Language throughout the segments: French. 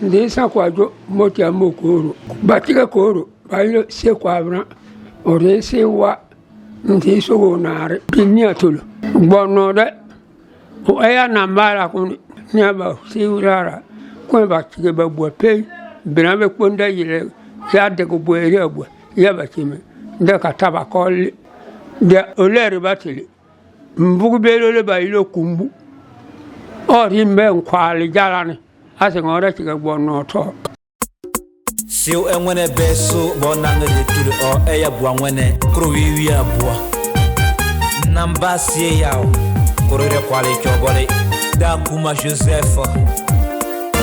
Ndesa kwajo moti amokoro batika koro bayo se kwabra ore se wa ndiso gonare pinya tulu bono de o aya nambara kun nyaba siurara ko batike babwa pe binabe konda yile ya de go boere abwa ya batime de kataba kol de oleri batile mbugu belo le bayilo kumbu ori mbe nkwali jalane ase ngora chiga bono to siu enwene beso bonanga de tulu o eya bua nwene krowiwi abua namba sie yao korore kwale chobole da kuma Joseph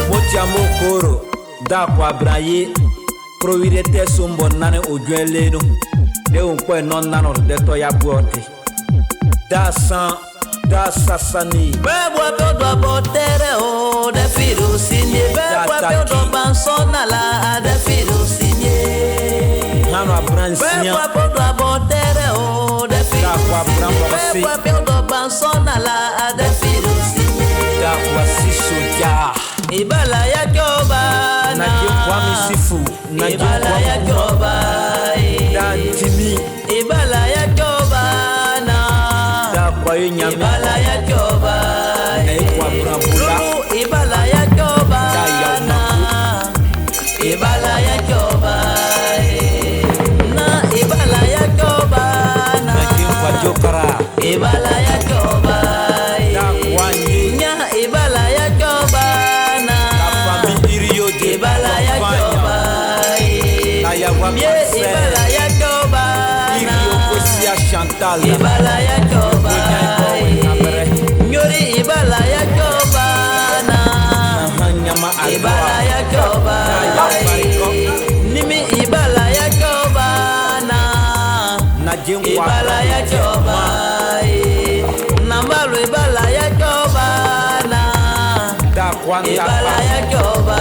moti amokoro da kwa braye krowire te sombo nane odweleno de onpo non nano de to ya buote da san da sasani bebo do botere o de firu sinye bebo do bansona la de firu sinye nano abransia bebo do botere o de firu bebo do bansona la de firu sinye da kwa sisoja ibala ya joba na kwa misifu na ibala ya joba da timi ibala ya joba na da kwa nyame ibala ya joba kwa brabula ibala ya joba na ibala ya joba na ibala ya joba na kwa jokara ibala ya joba da kwa nya ibala ya joba na fami iriyo de ibala ya joba na ya wa ibala ya joba na iriyo kosia Chantal ibala ya joba nyori ibala ya joba na nyama ibala ya joba nimi ibala ya joba na jengwa ibala ya joba nambalu ibala ya joba na da kwanda ibala ya joba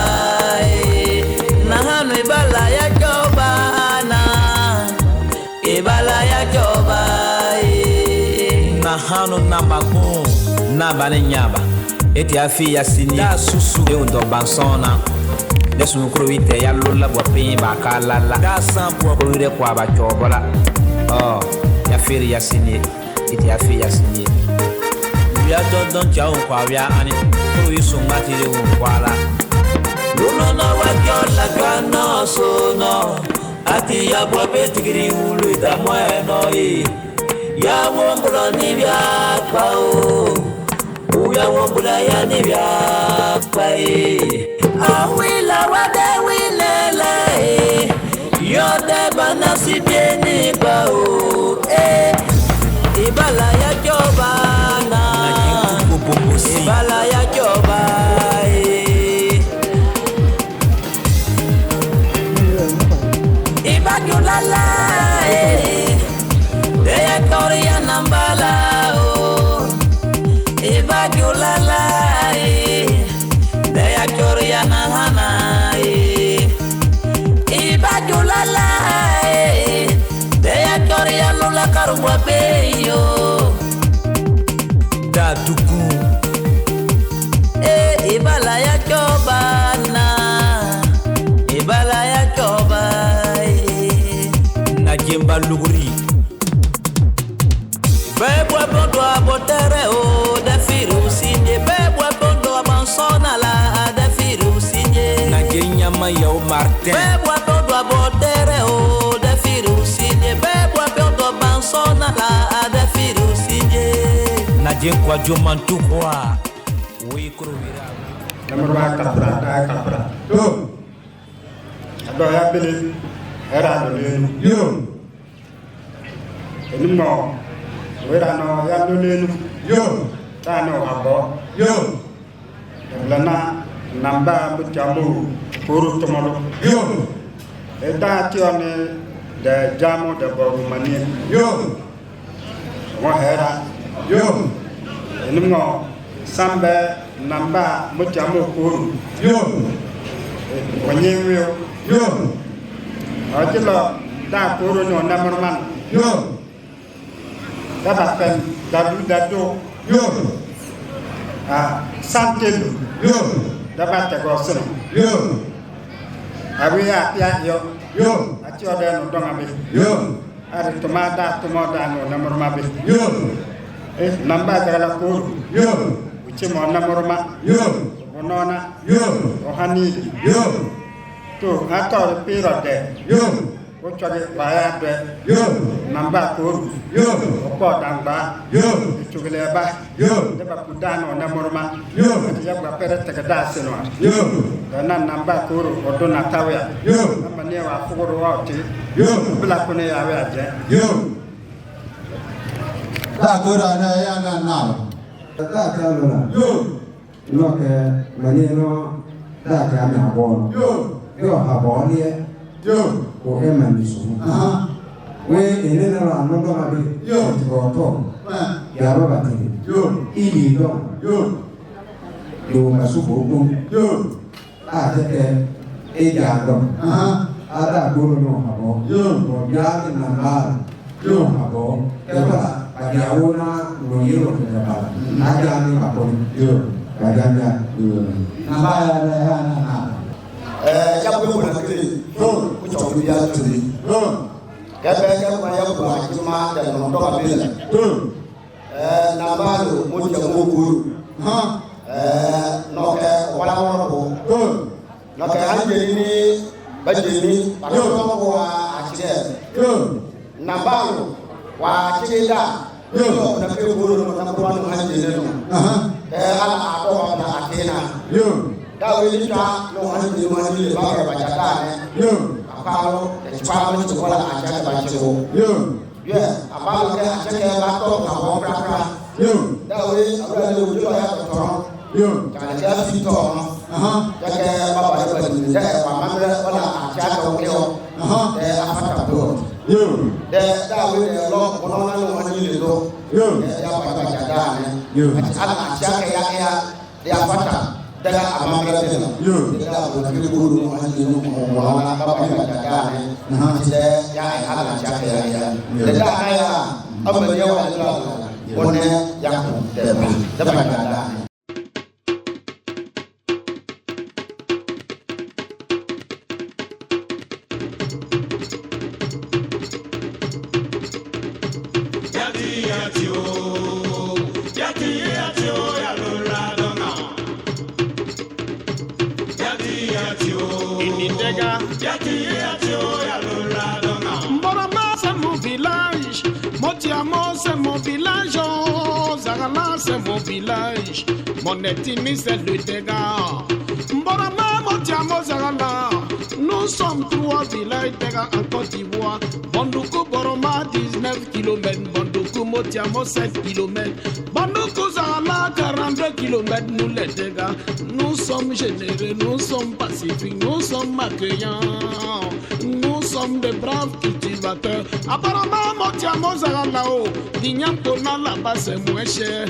na hanu ibala ya joba na ibala ya joba na hanu na magun na bane nyaba eti afi ya sini da susu de ondo bansona de sunu krowite ya lola bo pin ba kala la da sampo ko ire kwa ba chobola oh ya firi ya sini eti afi ya sini ya don chao kwa ya ani ko yiso ngati de won kwala luno no wa la gana so no ati ya bo betigiri ulu da moeno yi ya wombula ni bya pa o uya wombula ya ni bya pa e awila wade wilela e yo de banasi bieni pa o ibala ya joba na ibala ya joba ibajulala deya korea nambala o ibajulala deya korea nahana ibajulala deya korea lula karumwa beyo da dugu ibala ya joba na ibala ya joba na jemba luguri bebo bondo abotere o da firu sinye bebo bondo abansona la da firu sinye na genya maya o Martin bebo bondo abotere o da firu sinye bebo bondo abansona la da firu sinye na jenkwa jomantu kwa we krowira namrwa kapra do ado ya bele era do lenu yo enimo wera no ya do lenu yo tano abo yo lana namba mutamu puru tomolo yo eta tione de jamo de bogu mani yo mo hera yo enimo sambe namba mutamu puru yo wanyewe yo ajila da puru no namarman yo da pen da do yo santel yo dapat tegosin yo abi ya yo aci ode no dong abi yo ari tomada no namor mabe yo namba dala ko yo uci mo namor ma yo onona yo ohani yo to ator pirode yo o chore baya de yo namba ko yo ko dangba yo chugele ba yo de ba kudano namor ma yo ya ba pere tegada seno yo dana namba ko o dona tawya yo namba ne wa fugoro wa ti yo bla ko ne ya wa je yo ta ko ra na ya na ta ka lo yo lo ke mani no ta ka na bo yo ha bo ni yo ko e man ni so we ene na ra no do ma bi yo ko to ya ro ba ti yo ili do yo ma su bo bo yo a te ke e ja do a da ko no ha bo yo ko ya ni na ba yo ha bo e ba ba ya wo na no yi ro ke ba na ja ni ba bo yo ba ja ja na ba ya na ya na ya ko ko na kiri ko to bi ya turi ya ba ya ko ya ko ma da no do ba bi la na ba lo mo je mo ku no ke wala wala ko no ke han je ni ba je ni ba ko ko wa akide na ba lo wa akide da yo na ke ko no na ko no han je no ala a ko ba akide na dawe lita no hani ma ni ba ka ba jata ne yo apalo e chwa mo to wala a jata ba chego yo apalo ke a cheke ba to ka bo pra pra yo dawe abra le ujo ya to yo ka ja fi to ya ke ba ba ba ni ja ba ma le wala a jata o yo de afata do yo de dawe de lo ko no na no hani le do yo ya ba ba jata ne yo ala a cheke ya de afata daga amamra tena yo daga woni ko do ma ni no mo wala ba ba daga ne de ya ai hala chake ya daga aya amma ya wa Allah wonne ya ko de ba daga c'est mon village, oh, Zagala c'est mon village, mon ethnie c'est le dégât. Mborama, Motiamo, Zagala, nous sommes 3 villages dégâts en Côte d'Ivoire. Bondoukou, Boroma, 19 km, Bondoukou, Motiamo, 7 km, Bondoukou, Zagala, 42 km, nous les dégâts. Nous sommes généreux, nous sommes pacifiques, nous sommes accueillants. Nous sommes des braves cultivateurs. Apparemment, Motiamo Zagalao, Dignantona là-bas c'est moins cher.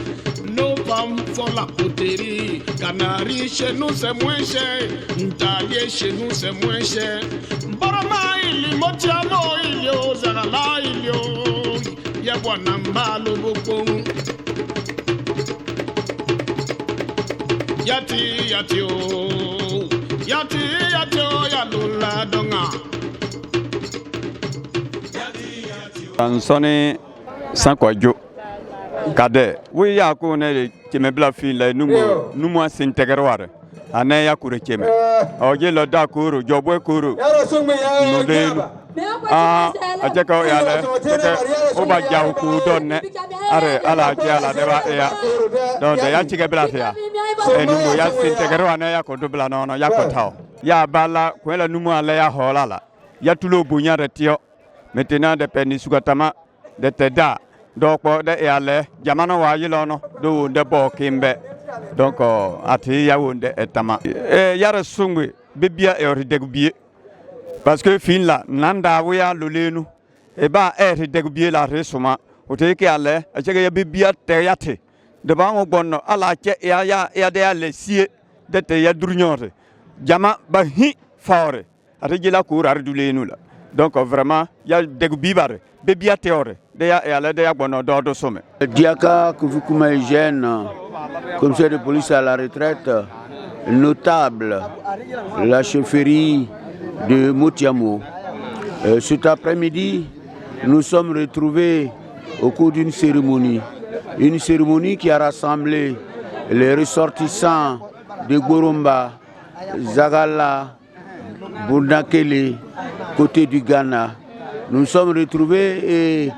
Nos femmes font la poterie. Canaries chez nous c'est moins cher. Ntalier chez nous c'est moins cher. Barama ili Motiamo ilio Zagala ilio. Yabwanamba lobokong. Yati yati o. Yati yati o yalula donga. Ansoni Sankwajo Kade we ya ko ne keme bla fin la numu asintegrware ane ya kure keme oje lo da kuro jobo kuro no de ajeka ya le o ba ja ku donne are ala ja ala de ba ya don de ya chike bla ya numu ya sintegrwane ya ko dubla no ya ko taw ya bala ko la numu ala ya holala ya tulo bunya retio maintenant de peine sugatama de teda donc de yale jamano wa yilono do de bo kimbe donc ati ya wonde etama yara sungwe bebia e ridegubie parce que fin la nanda wuya lolenu e ba e ridegubie la resuma o te ke ale a chege ya bebia te yate de ba ngo bonno ala che ya de ale sie de te ya drunyote jama ba hi fawre ati jila ko rar dulenu la. Donc vraiment, il y a des bibare, bébia théorie, il y a des bonnes d'ordre sommet. Diaka Koufoukouma Eugène, commissaire de police à la retraite, notable, la chefferie de Motiamo. Cet après-midi, nous sommes retrouvés au cours d'une cérémonie qui a rassemblé les ressortissants de Goromba, Zagala, Bournakele, côté du Ghana. Nous nous sommes retrouvés et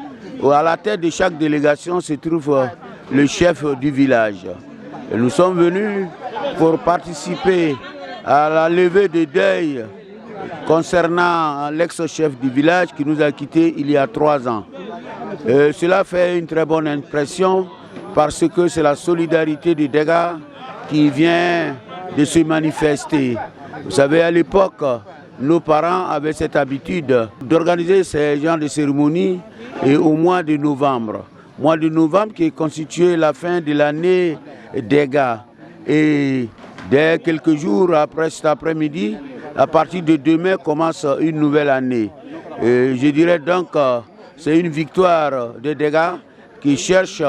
à la tête de chaque délégation se trouve le chef du village. Et nous sommes venus pour participer à la levée de deuil concernant l'ex-chef du village qui nous a quittés il y a 3 ans. Cela fait une très bonne impression parce que c'est la solidarité des dégâts qui vient de se manifester. Vous savez, à l'époque, nos parents avaient cette habitude d'organiser ces genres de cérémonies et au mois de novembre. Mois de novembre qui est constitué la fin de l'année des gars. Et dès quelques jours après cet après-midi, à partir de demain commence une nouvelle année. Et je dirais donc que c'est une victoire des dégâts qui cherchent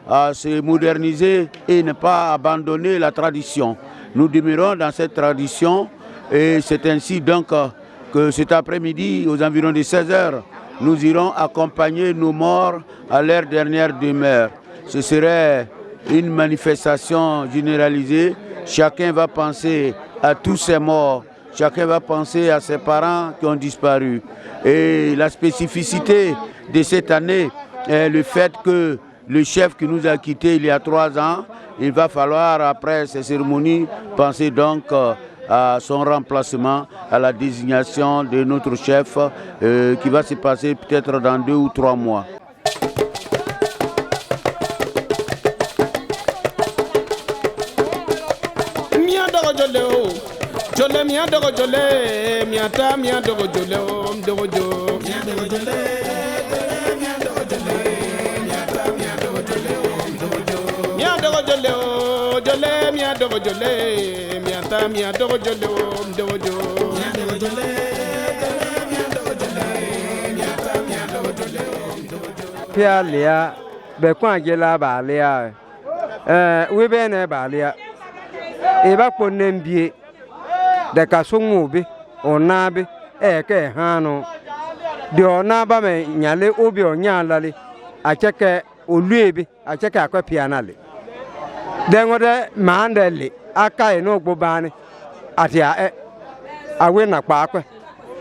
à se moderniser et ne pas abandonner la tradition. Nous demeurons dans cette tradition et c'est ainsi donc que cet après-midi, aux environs de 16h, nous irons accompagner nos morts à leur dernière demeure. Ce serait une manifestation généralisée. Chacun va penser à tous ces morts. Chacun va penser à ses parents qui ont disparu. Et la spécificité de cette année est le fait que le chef qui nous a quittés il y a 3 ans, il va falloir, après ces cérémonies, penser donc à son remplacement, à la désignation de notre chef qui va se passer peut-être dans 2 ou 3 mois. Pia Lea, Bekwan Gela Balia, we bene Balia, Eba Ponembie, de Kasumubi, Onabi, Eke Hano, de Onaba me Nyale Obi or Nyalali, I check a Ulubi, I check a pianali. Then what a mandeli, Aka no Bobani, Atia, I win a park.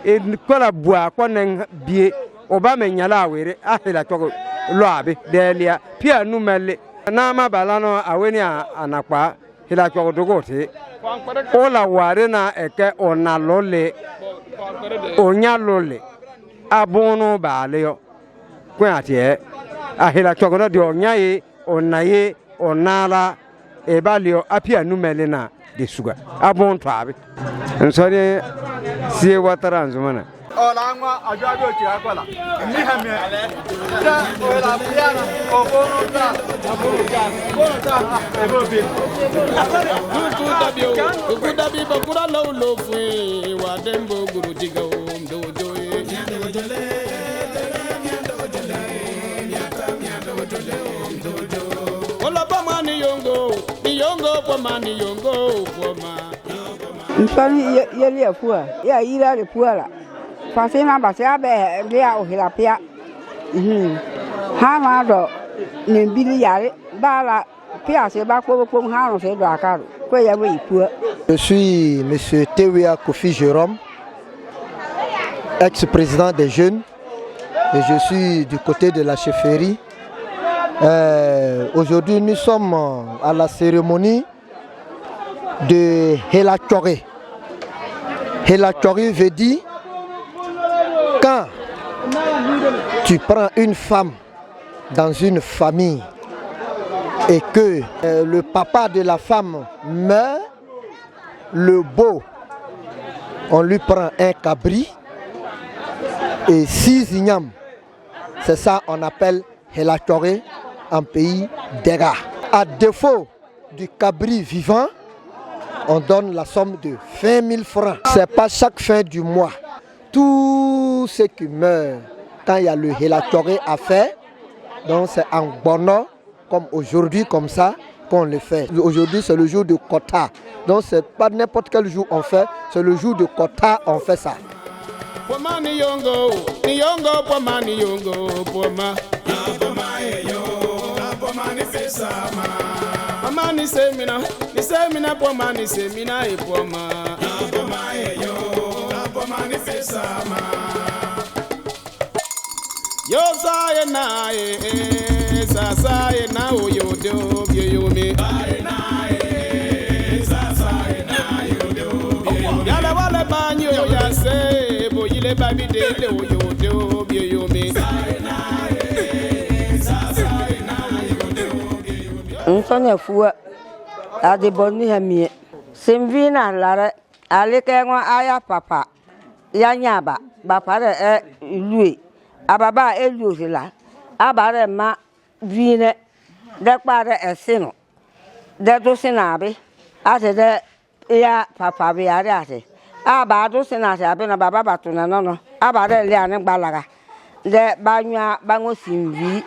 In Colabua, Quanen Bie, Obama Nyala, Ahila Togo, Lobby, Delia, Pia Numeli, Nama Balano, Awenia, Anaqua, Hilaco Dogote, Ola Warena, Eke, Ona Lole, Onya Lole, Abono Baleo, Quatie, Ahila Togo, the Onyae, Onaye, Onala, Ebalio, Apia Numelina, the sugar, Abon Trabi. And sorry, see what Ranzumana. Olangwa ajajo chiakwala ni hamye da ola piana obono da abono da ebobi kuda bi bakura lo fui wa dembo guru diga dojo ola pama ni yongo pama ni yongo pama nsani yeli afua ya ira le puala Fasina Basia Bea or Hilapia. Hamado Nimbili Yari, Bala, Piazza Bako from Hanos et Dakar, where we poor. Je suis M. Tewia Kofi Jérôme, ex-président des jeunes, et je suis du côté de la chefferie. Aujourd'hui, nous sommes à la cérémonie de Helachore. Helachore veut dire quand tu prends une femme dans une famille et que le papa de la femme meurt, le beau, on lui prend un cabri et 6 ignames. C'est ça qu'on appelle Helachore en pays d'Ega. À défaut du cabri vivant, on donne la somme de 20 000 francs. Ce n'est pas chaque fin du mois. Tous ceux qui meurent, quand il y a le Helachore à faire, donc c'est en Bono, comme aujourd'hui, comme ça, qu'on le fait. Aujourd'hui, c'est le jour de Kota. Donc c'est pas n'importe quel jour on fait, c'est le jour de Kota on fait ça. Pomani yongo, pomani yongo, poma. Pomani fesama. Pomani semina, pomani semina e poma. Pomani fesama. Yo sa na e, sa na o yo do yo me. Yala wale banyo ya se bo yile baby dele o yo do bi yo me. Nsone fuwa ade bonni hamie. Simvina lare alike ngwa aya papa ya nyaba ba pare lui ababa eluosila abare ma vine de pare esino de do sinabe ate de ya papa bi ari ate aba do sinase abi na baba batuna no aba de le ani gbalaga de banwa banwo simvi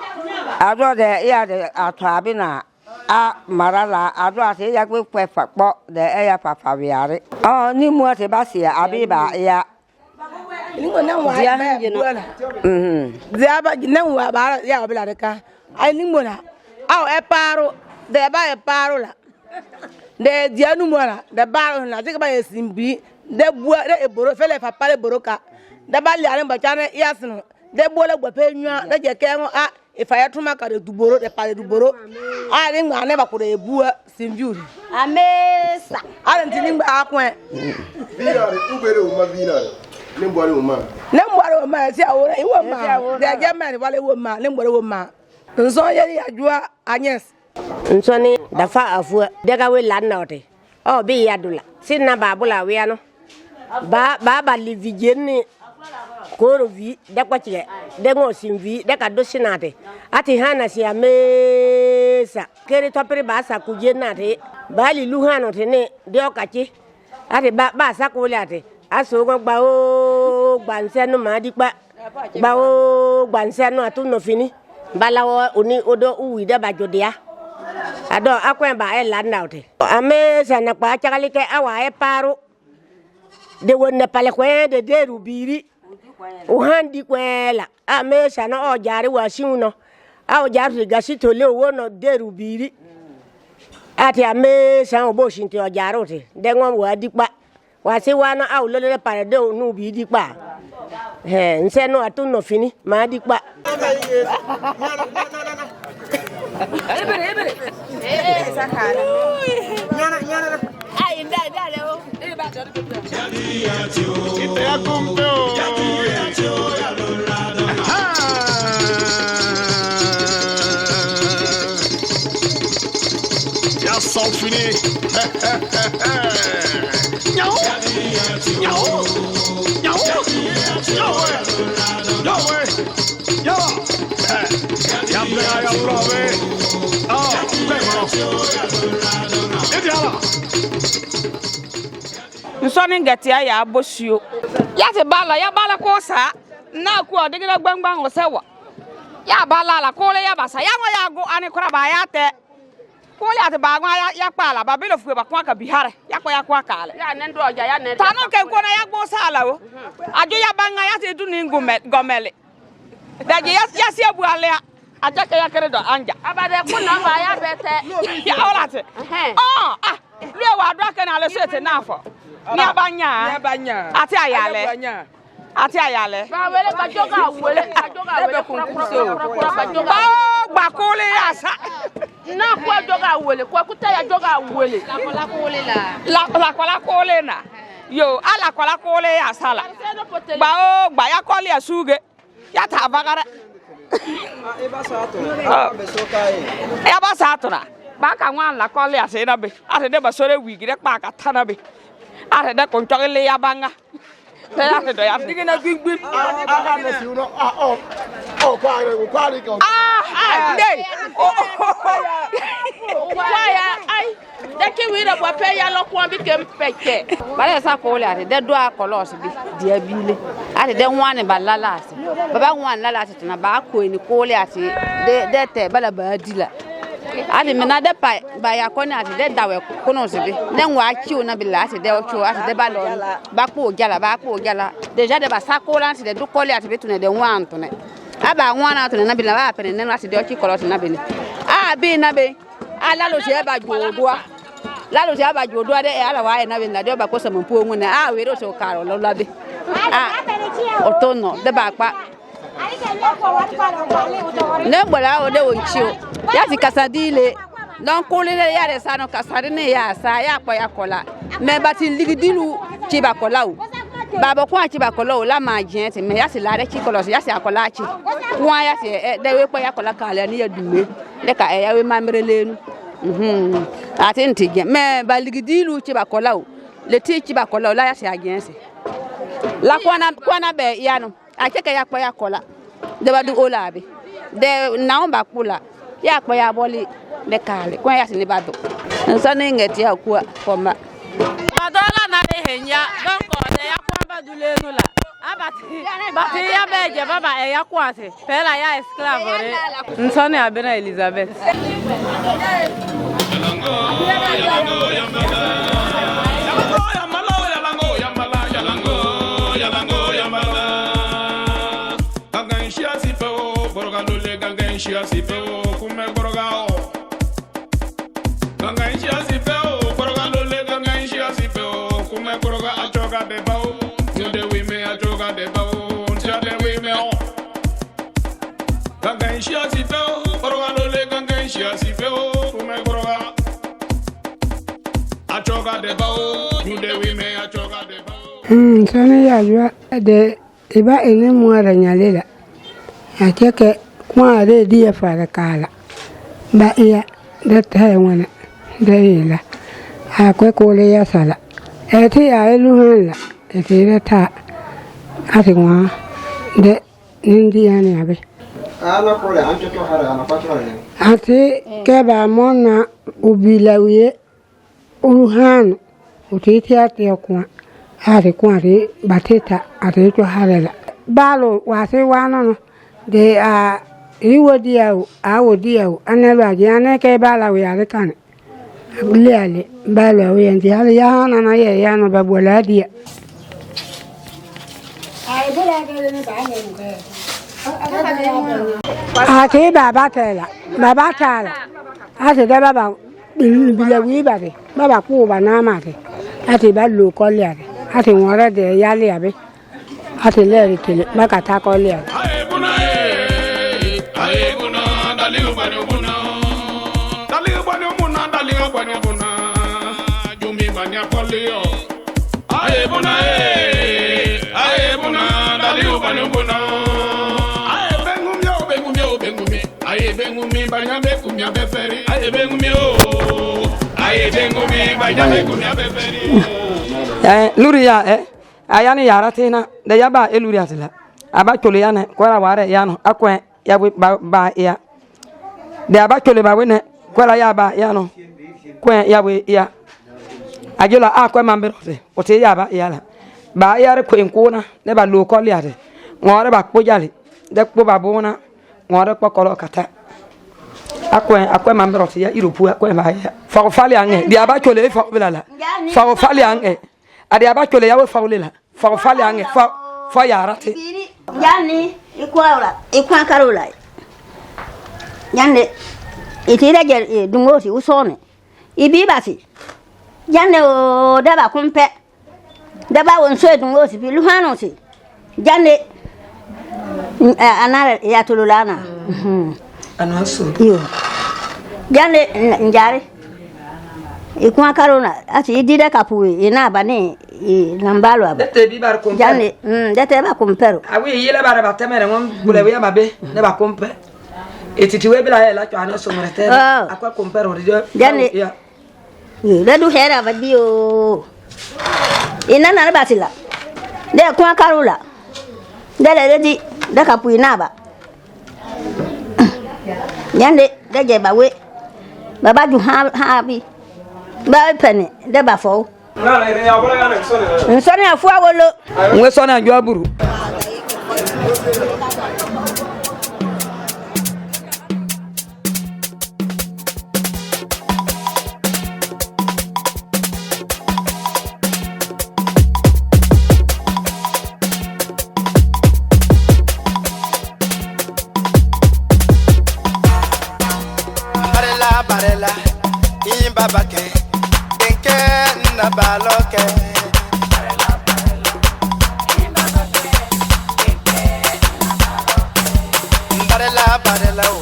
ado de ya de ato abi na a marala ado ate ya gbe kwefa po de ya papa bi ari ni mu ate basia abi ba ya ningo na wa ba buala dia ba na wa ba ya obila de ka ai ningo na au e paro de ba e paro la de dianu mora de baro na je ba esimbi de bua de eboro fele fa pare boroka de ba liare ba chane yasno de bola gwa pe nwa de je kengo a ifa ya tuma ka de duboro de pare duboro a ni ngwa ne ba ko de bua simbiuri amesa a ntini ngba akwen Vinare ubere uma vinare nembore uma si awora iwo ma de je mani wale wo ma nembore wo ma nso ye ajua anyes nsoni dafa afua daga we lanote o bi yadula sinna babula we ano ba livijeni koro vi de kwache de ngo simvi de ka do sinate ati hana si amesa kere topere ba sa kujenate ba li luhano tene de okachi ati ba sa kulate aso gba o gbansenu ma dipa ba o gbansenu atuno fini balawo oni odo uwi de bajodia ado akwen ba e landauti ame sana pa chakalike awa e paro de wonne pale kwen de derubiri o handi kwela ame sana o jari wasiuno aw jari gasito le wono derubiri ati ame sana obo shinti o jarote de ngom wa dipa wasi wana aw lele pare de nu bi dipa nseno atuno fini ma dipa Ebere. Sakana. Nyana. Ai dale o. Ba jori pe. Ite akumbe o. Ya sont fini. Nyao. Nsoni ngati ya abosio ya te bala ko sa na ku odigina gbangban osewa ya bala la ko le ya basa ya ngo ya go ani kora ba ya te ko ya te ba gwa ya kpala ba bi lo fu ba kwa ka bihare ya kwa kale ya ne ndo oja ya ne tanu ke ko na ya go sala o ajo ya banga ya te duni ngomele daje ya si abu ale aja ke ya kere do anja abade ku na ba ya bete ya olate le wa do aka na le so ete na afọ ni abanya ati ayale ba wele ba joga wele ba gba kole asa na kwa joga wele kwa kuta ya joga wele la kwala kole na yo ala kwala kole ya sala gba ya kole ya suge ya ta bagara ya ba sa atura ba ka nwa la kole ya se na be ate de ba sore wigire pa ka tana be ate de ko ntogele ya banga ate do ya digina gbigbi aga na si uno kwari ko dey waya ai de ki wi bo pe ya lo ko bi kem peke ba sa ko le ate de do akolos bi dia bile ate de nwane ba lalase baba nwane lalase tana ba ko ni ko le ate de te bala ba dila ati mena de ba ya ko na ati de dawe kono se bi ne nwa chiu na bi la ati de ocho ati de ba lo ba ko jala déjà de ba sakola ati de du kole ati betu ne de nwa antone aba nwa na to na bi la ba pene ne ati de ochi kolo na bi ni bi na be ala lo se ba jodoa la lo se ba jodoa de ala wa na bi na de ba ko se mo pu onwu na we ro so karo lo la bi otono de ba pa ne bola o de wonchio ya ti kasadile don kulile ya de sano kasadine ya sa ya pa ya kola me bati ligidilu chi ba kola o baba kwa chi ba kola o la ma jin ti me ya si la de chi kola ya si akola chi kwa ya si de we pa ya kola kale ni ya dume de ka ya we mamrelenu ati ntije me ba ligidilu chi ba kola o le ti chi ba kola o la ya si agensi la kwana be ya no akeke ya pa ya kola de ba du olabe de naomba kula ya pa ya boli de kale kwa ya sini bado nsane ngeti ya kwa koma adola na de henya don ko de ya kwa badu le nula abati ya beje baba e ya kwa se pela ya esclave nsane abena Elizabeth Ganganshia si feo kume borogao Ganganshia si feo borogalo le ganganshia si feo kume boroga achoga de bao Nde we me achoga de bao Nde we me o Ganganshia si feo borogalo le ganganshia si feo kume boroga achoga de bao Nde we me achoga de bao Sana ya jua de iba ene muara nyalela Acheke kwa re dia fara kala ba iya da ta wana da ila akwai kole ya sala eti ya eluhanla eti da ta ati wa de nindia ne abe ana kole anjo to hara ana patro ati ke ba mona ubilawiye uruhan utiti ati kwa ati kwa ri bateta ati to harela balo wase wana de iwodiao awodiao anelo ajane ke bala we ale kan lele bala we ndi ale ya na ye ya no babola dia ai bola de ne ba ne ate baba tala ate de baba bila wi ba de baba ku ba na ma de ate ba lo ko le ate wora de ya le abe ate le kele makata ko le luri ya ayani yara tina de yaba eluri atila aba chole yana kwara ware yano akwe ya ba ya de aba chole ba wene kwara ya ba yano kwen ya we ya ajula akwe mamberote ote ya ba ya la ba ya re kwen kuna de ba lo ko liate ngore ba kpojali de kpo ba bona ngore kpokolo kata akwe mamberote ya iropu akwe ba ya fa fali ange de aba chole fa bilala fa fali ange ade aba chole ya we fa ulela fa fali ange fa ya rate yani ikwa karola yande itira je dungosi usone ibibasi yande o daba kumpe daba wonso dungosi bi luhano si yande anara ya tululana anaso yo yande njare ikwa karola ati idide kapuwe ina bane nambalo aba dete bi bar kumpe yande dete ba kumpero awi yele bara batemere ngom bulewe ya babe ne ba kumpe etiti we bila la twana so mrete akwa kumpero dio yande le du hera ba bio ina na batila de kwa karola de le di de kapu ina ba yande de je ba we baba ju ha bi ba pene de ba fo nsone afu awolo ngwe sone anjo aburu barela imbabake enke na baloke barela o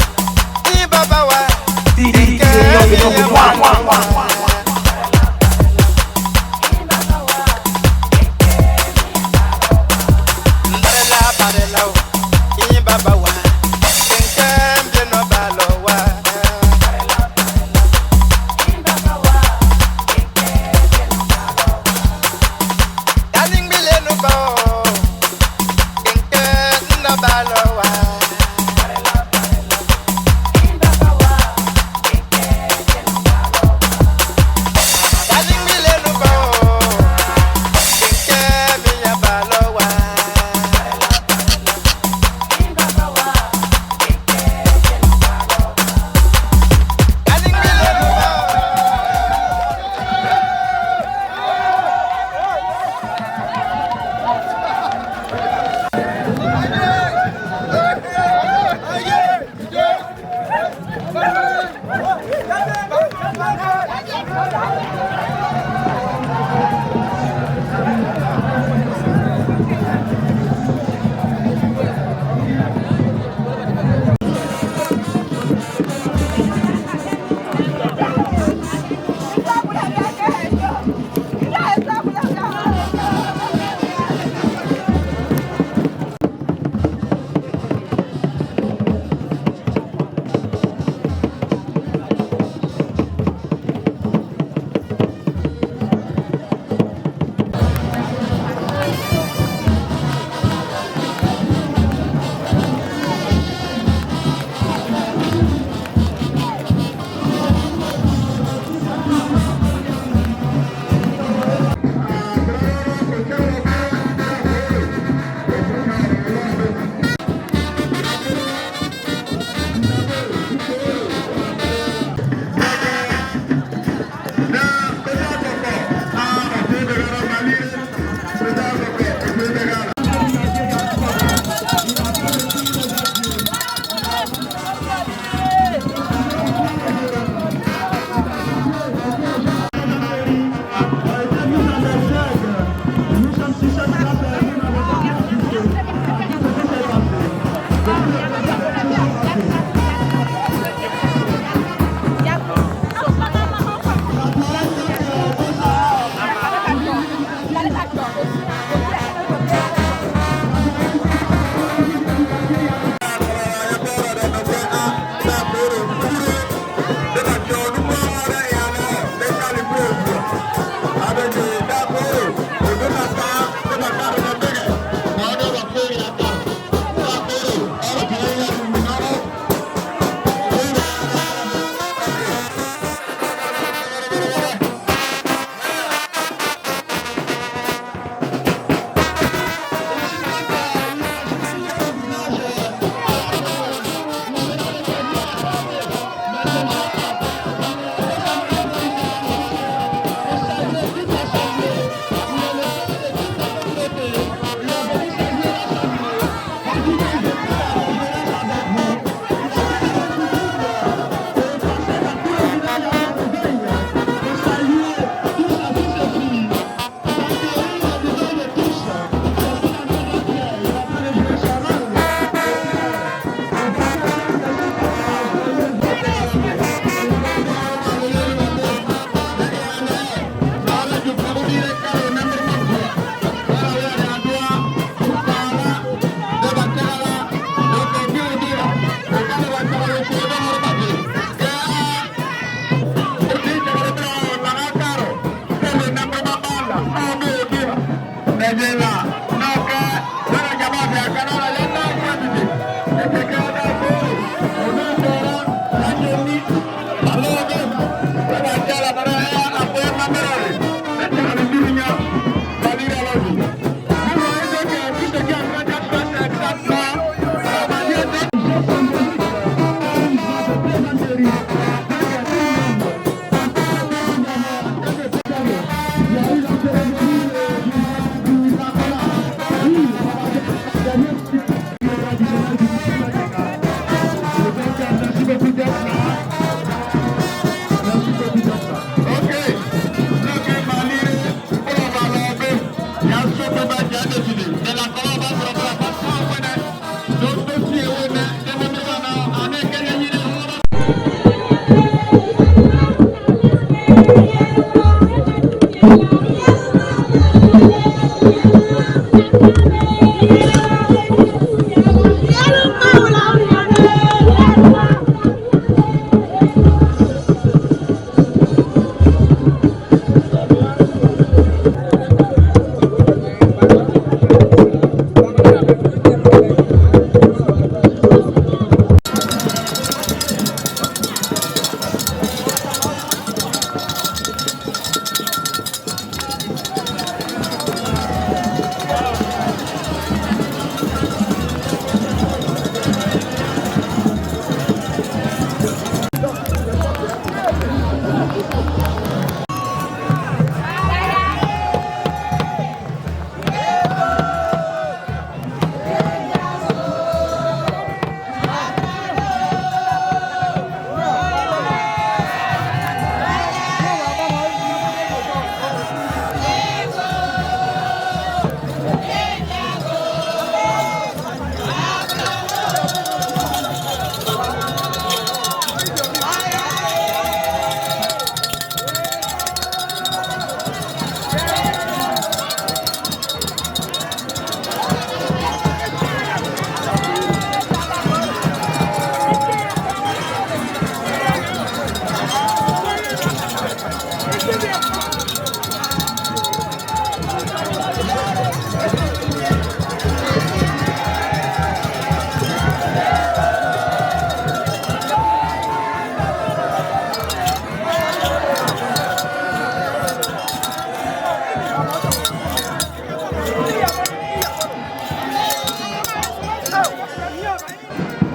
imbabawa enke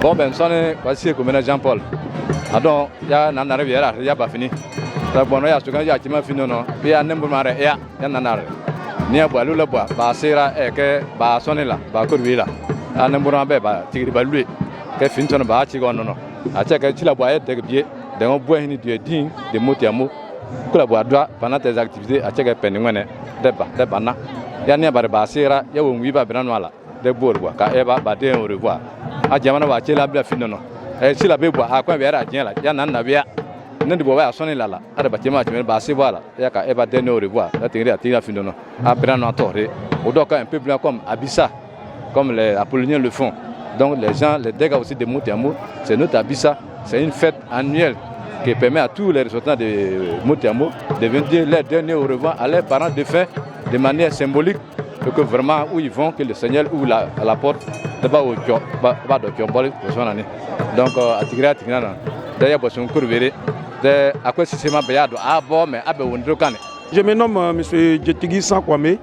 Bon ben sonne voici comme Jean-Paul. Adon ya na rivière ya ba fini. Ta bono ya sukan ya chima fini no. Bi ya nembu mare ya nanare. Ni abwa lula bwa ba sera ke ba sonne la ba ko wi la. Anembu na be ba tigri ba lui. Ke fin ton ba chi go no. A che ke chila bwa de bie de on bwa hini du din de motiamo. Kula bwa doa pendant tes activités a che ke peningwene de ba na. Ya ni ba sera ya won wi ba branwa la. De bor bwa ka e ba de au revoir. A jamana wa chela bla fino no si la bebo a kwa bera jela ya nan na bia nndi bo wa soni lala ada ba chema chema ba se bala ya ka e ba de no revoir la tingri atira fino no a prendre no tore au doka un peu plus comme Abissa comme les Apolloniens le font. Donc les gens les dégâts aussi de Moutiamo c'est notre Abissa, c'est une fête annuelle qui permet à tous les ressortissants de Moutiamo de venir leur donner au revoir à leurs parents défunts de manière symbolique. Donc vraiment où ils vont que le Seigneur ouvre la porte de bas au cœur bas de cœur bol de son année. Donc à Tigre d'ailleurs pour son courrier de à quoi c'est ma béado à bord mais à Bewondro Kane. Je me nomme monsieur Djetigui Sankwame.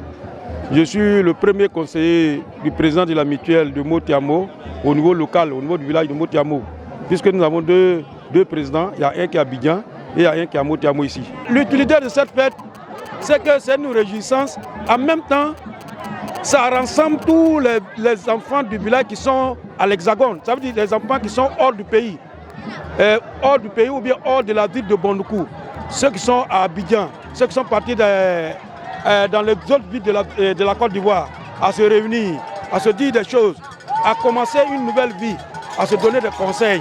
Je suis le premier conseiller du président de la mutuelle de Motiamo au niveau local, au niveau du village de Motiamo. Puisque nous avons deux présidents, il y a un qui est à Abidjan et il y a un qui est à Motiamo ici. L'utilité de cette fête, c'est que c'est une réjouissance. En même temps, ça rassemble tous les enfants du village qui sont à l'Hexagone. Ça veut dire les enfants qui sont hors du pays ou bien hors de la ville de Bondoukou. Ceux qui sont à Abidjan, ceux qui sont partis dans les autres villes de la Côte d'Ivoire, à se réunir, à se dire des choses, à commencer une nouvelle vie, à se donner des conseils.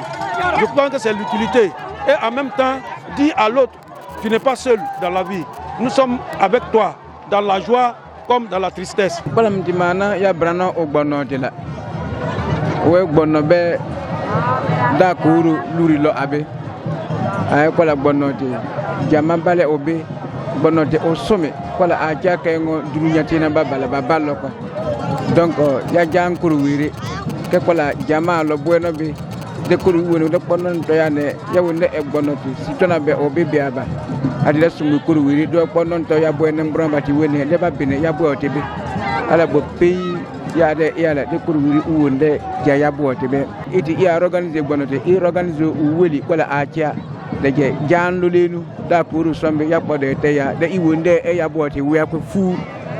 Je pense que c'est l'utilité. Et en même temps, dire à l'autre, tu n'es pas seul dans la vie. Nous sommes avec toi, dans la joie comme dans la tristesse. Palam dimana ya brana ogbono dila. We gbono be da kuru luri lo abe. Ay kola gbono de jama bale obe gbono de osome kola aja kengo dunya tina babala babalo ko. Donc ya jang kuru wiri ke kola jama lo bueno be de kuru woni de gbono to ya ne ya wonde e gbono ti sitona be obe be aba. Adila sungu kuru wiri do gbono to ya bueno mbramba ti woni le ba bine ya bo te be ala bo pays ya de kuru wiri wonde ya bo te be iti ya organiser gbono te i organiser woli kola acha de je janlu lenu da kuru sombe ya bo de te ya de i wonde e ya bo te we ko fu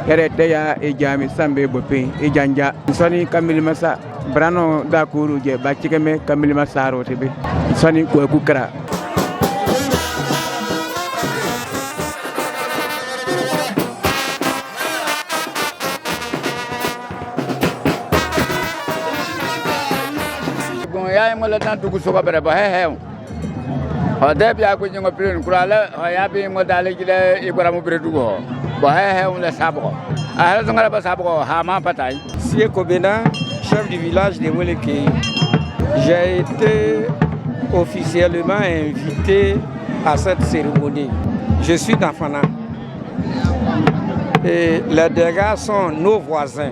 yare te ya e jami sambe bo pe e janja soni kamil masa brano da kuru je ba cikeme kamil masa ro te be soni ko ku kra. ya mo la tan tu ku so ka bere ba he o de bia ku nyo prin kura la o ya bi mo dale gile I bara mo bere du go ba he on la sabo a la ngara ba sabo ha ma patai Sie Kobena, chef du village de Mweleke. J'ai été officiellement invité à cette cérémonie. Je suis d'Afana. Et les dégâts sont nos voisins.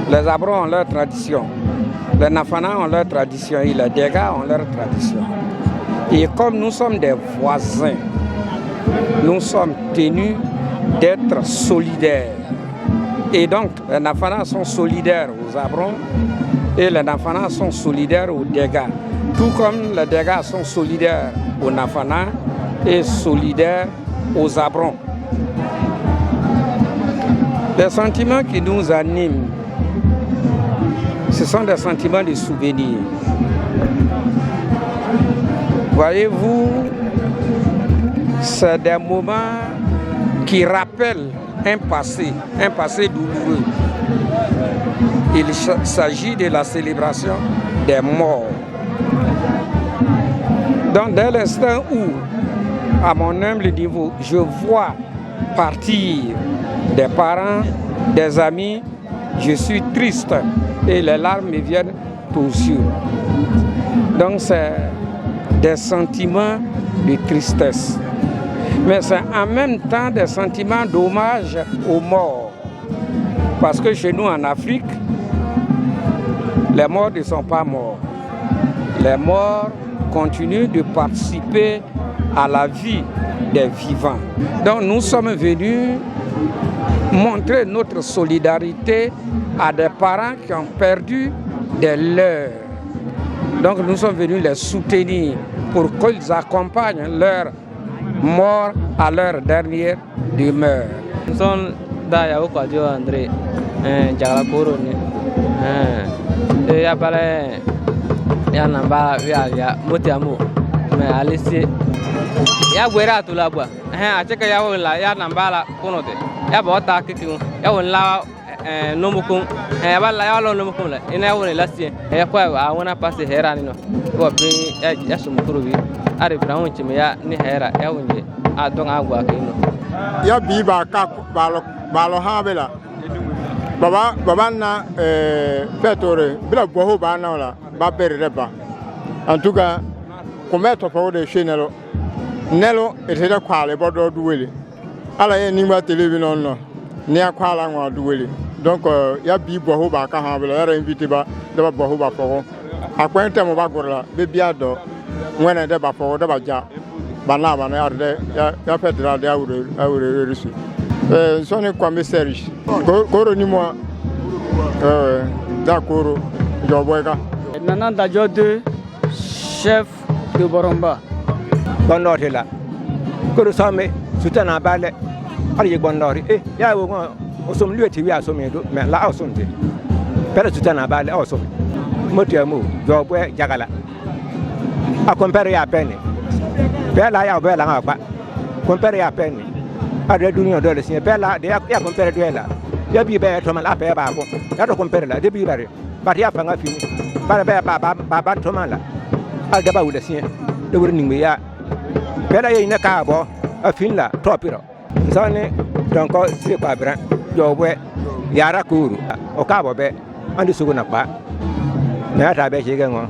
Les Abrons ont leur tradition. Les Nafana ont leur tradition et les dégâts ont leur tradition. Et comme nous sommes des voisins, nous sommes tenus d'être solidaires. Et donc, les Nafana sont solidaires aux Abrons et les Nafana sont solidaires aux dégâts. Tout comme les dégâts sont solidaires aux Nafana et solidaires aux Abrons. Les sentiments qui nous animent, ce sont des sentiments de souvenir. Voyez-vous, c'est des moments qui rappellent un passé douloureux. Il s'agit de la célébration des morts. Donc dès l'instant où, à mon humble niveau, je vois partir des parents, des amis, je suis triste et les larmes me viennent aux yeux. Donc c'est des sentiments de tristesse. Mais c'est en même temps des sentiments d'hommage aux morts. Parce que chez nous en Afrique, les morts ne sont pas morts. Les morts continuent de participer à la vie des vivants. Donc nous sommes venus montrer notre solidarité à des parents qui ont perdu des leurs. Donc nous sommes venus les soutenir pour qu'ils accompagnent leurs morts à leur dernière demeure. Nous sommes dans le Kwadio André, Jagala Koroni. Il y a pas il y a Namba, il y a Motiamo, mais Alice, il y a Guerra to la bois. I check a yawa, ya Nambala, Ponote, Yabota, Yawan Nomukun, Yavala Nomukun, and I will last year. I want to pass the Heranino, who are being Yasumukurubi, Ari Brown Chimia, Nihera, Ewing, I don't have working. Ya biba ka balo habela baba na petore bila boho ba na la ba bereba en tout cas comme to pour de chenelo nelo etede kwale bodo duwele ala ye ni ma television no ni akwala nwa duwele donc ya bi boho ba ka habela ya invité ba de ba boho ba fo akwente mo ba gorla be bia do wena de ba fo de ba ja banaba na ya federal de awure reçu sonne commissaire koro ni moi d'accord Jobweka Nana Dajo de chef de Boromba Gondori la koro same sutana bale ari gondori ya wo osom lueti wi asom do me la asom de pere sutana bale asom motiamu Jobwe Jagala a compare ya pene Bella ya bella ngapa compare ya peni ade dunia dole sin bella de ya compare duela ya bi be to mala pe ba ko ya to compare la de bi bare ba ya pa nga fini ba ba to mala al da ba wuda sin de wuri ning ya bella ye ne ka bo a fin la to piro sane donc c'est pas bran yo we yara kuru o ka bo be andi sugu na pa na ta be chege ngo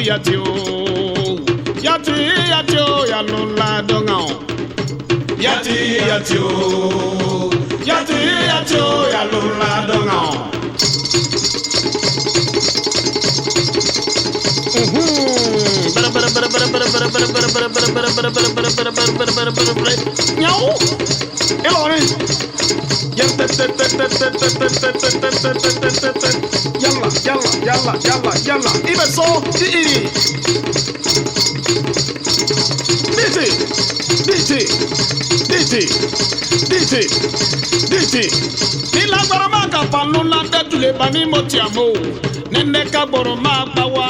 yati o ya lula donga o yati o ya lula donga o Yalla. Ibe so DT. Nila barama ka panula datule bani motiamo. Nende ka boroma bawa.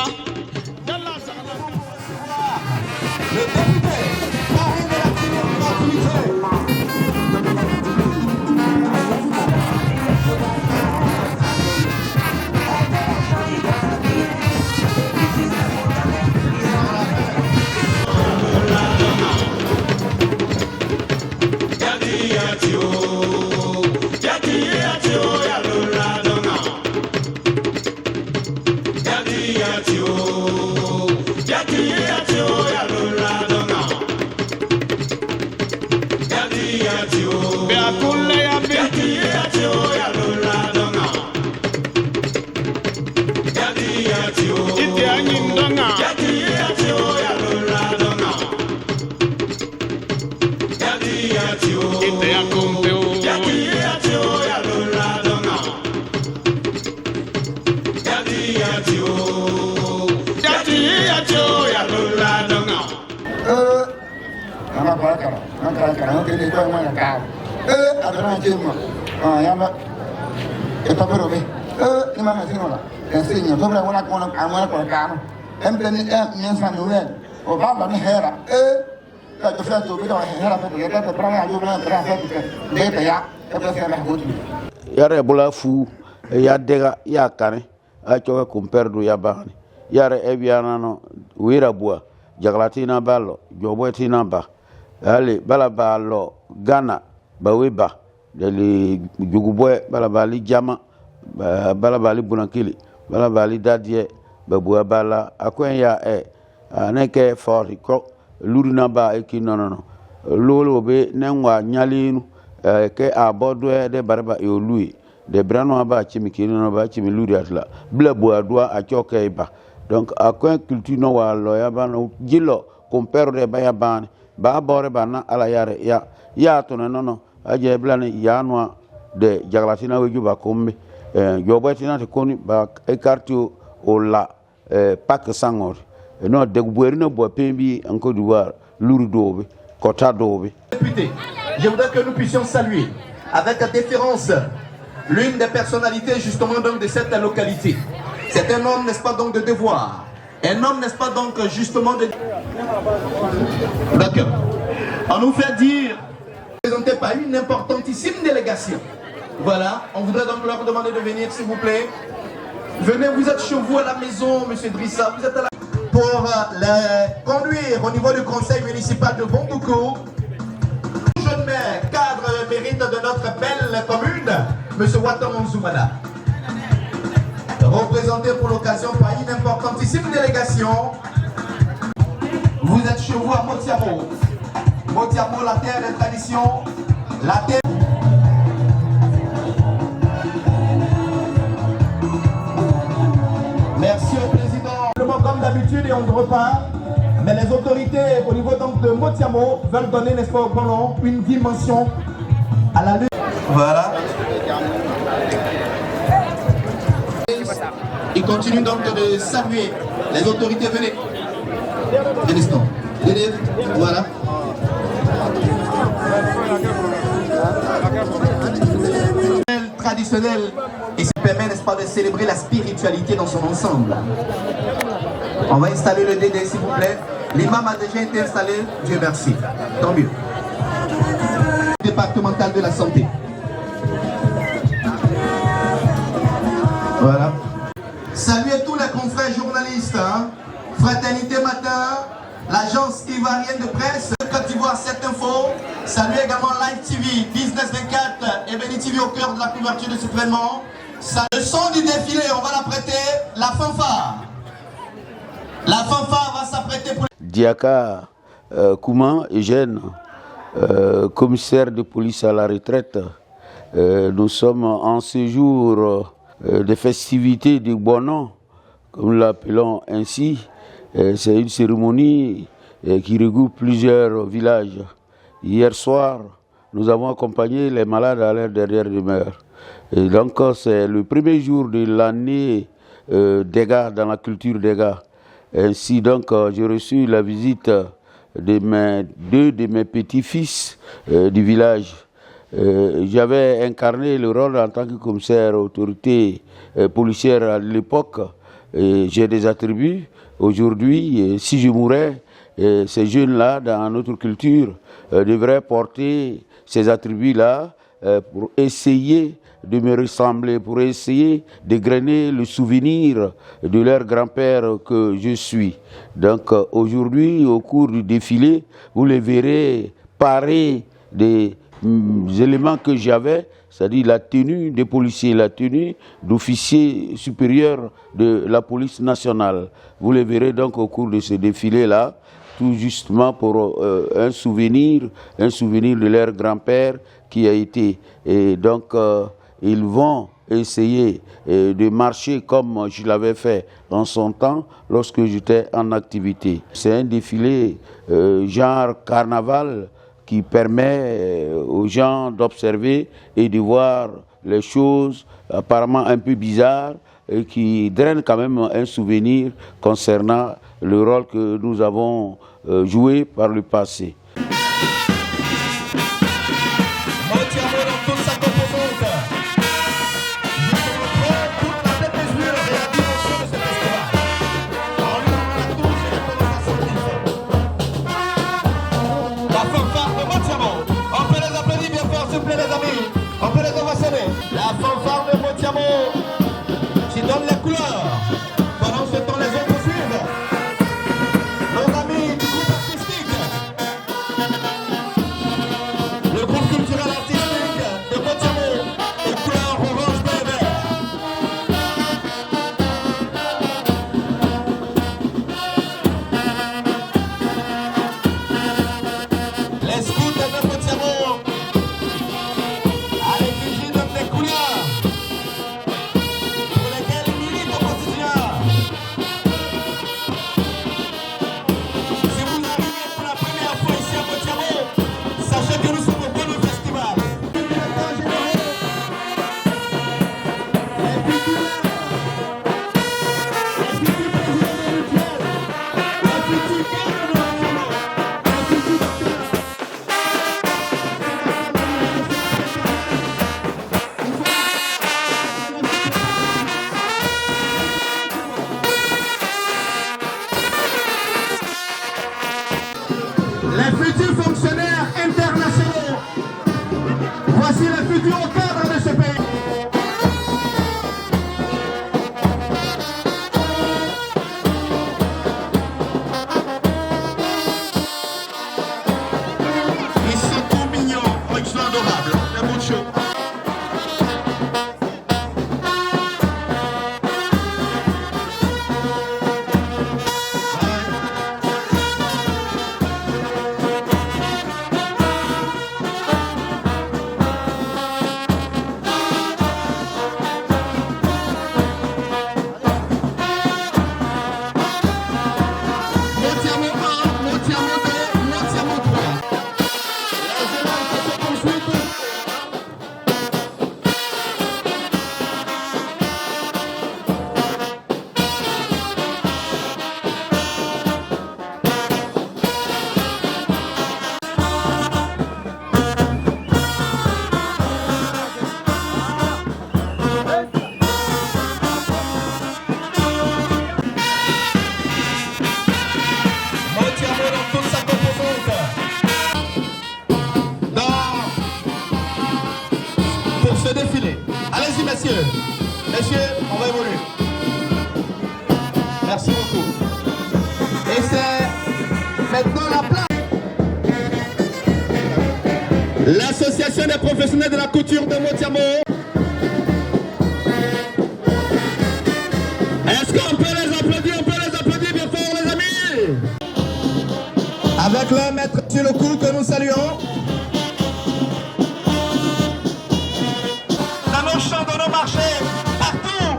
Yare bola fu ya dega ya kane a choka kumperdu ya bani yare ebiana no wira bua jaglatina ballo jobotina ba ali bala ballo Ghana bawiba dali juguboy bala bali jama bala bali bunankili bala bali dadie babua bala akwen ya aneke forti ko lurina ba ekinono lolo be nenwa nyalinu ke abodo de barba e lui de brano aba chimi kinino ba chimi luri atla bla boadua a choke ba donc akwen culture no wa lo ya ba no jilo compare de ba ya ban ba bore ba na ala yare ya to no aje bla ne ya no de jaglatina weju ba kombe jobotina te koni ba ecartio o la pak sangor no de bueri no bo pembi en Côte d'Ivoire luri dobe kota dobe. Député, je voudrais que nous puissions saluer avec déférence l'une des personnalités justement donc de cette localité. C'est un homme, n'est-ce pas, donc de devoir. Un homme, n'est-ce pas, donc justement de... D'accord. On nous fait dire, présenté par une importantissime délégation. Voilà, on voudrait donc leur demander de venir, s'il vous plaît. Venez, vous êtes chez vous à la maison, monsieur Drissa, vous êtes à la... Pour les conduire au niveau du conseil municipal de Bondoukou. Jeune maire, cadre mérite de notre belle commune, monsieur Wataron Zoumana. Représenté pour l'occasion par une importantissime délégation. Vous êtes chez vous à Motiamo. Motiamo, la terre des traditions, la terre... Merci au président. Comme d'habitude et on ne repart, mais les autorités au niveau donc de Motiamo veulent donner, n'est-ce pas, au ballon une dimension à la lutte. Voilà. Il continue donc de saluer les autorités. Venez. Un instant. Venez. Voilà. Traditionnel et ça permet, n'est-ce pas, de célébrer la spiritualité dans son ensemble. On va installer le DD, s'il vous plaît. L'imam a déjà été installé, Dieu merci. Tant mieux. Départemental de la santé. Voilà. Saluez tous les confrères journalistes. Hein. Fraternité Matin, l'agence ivoirienne de presse, Côte d'Ivoire 7 Info. Saluez également Live TV, Business 24 et Beni TV au cœur de la couverture de cet événement. Le son du défilé, on va la prêter, la fanfare. La fanfare va s'apprêter pour... Diaka Kouman Eugène, commissaire de police à la retraite. Nous sommes en séjour de festivités du Bonan, comme nous l'appelons ainsi. C'est une cérémonie qui regroupe plusieurs villages. Hier soir, nous avons accompagné les malades à leur dernière demeure. Et donc, c'est le premier jour de l'année Dega, dans la culture Dega. Ainsi, donc, j'ai reçu la visite de deux de mes petits-fils du village. J'avais incarné le rôle en tant que commissaire autorité policière à l'époque. J'ai des attributs. Aujourd'hui, si je mourais, ces jeunes-là, dans notre culture, devraient porter ces attributs-là pour essayer de me ressembler, pour essayer de grainer le souvenir de leur grand-père que je suis. Donc aujourd'hui, au cours du défilé, vous les verrez parés des éléments que j'avais, c'est-à-dire la tenue des policiers, la tenue d'officiers supérieurs de la police nationale. Vous les verrez donc au cours de ce défilé-là, tout justement pour un souvenir de leur grand-père qui a été. Et donc, ils vont essayer de marcher comme je l'avais fait en son temps lorsque j'étais en activité. C'est un défilé genre carnaval qui permet aux gens d'observer et de voir les choses apparemment un peu bizarres et qui drainent quand même un souvenir concernant le rôle que nous avons joué par le passé. La fanfare de Motiamo qui donne les couleurs. Pendant ce temps, les autres suivent. Nos amis du groupe artistique. Le groupe culturel artistique de Motiamo aux couleurs orange, bleu et vert. Les scouts de Motiamo. Les futurs fonctionnaires internationaux. Voici les futurs cadres de ce pays. Ils sont tout mignons, ils sont adorables. C'est bon show. Allez-y, messieurs. Messieurs, on va évoluer. Merci beaucoup. Et c'est maintenant la place. L'association des professionnels de la couture de Motiamo. Est-ce qu'on peut les applaudir? On peut les applaudir bien fort. avec le maître sur le coup que nous saluons. Dans nos champs, dans nos marchés, partout,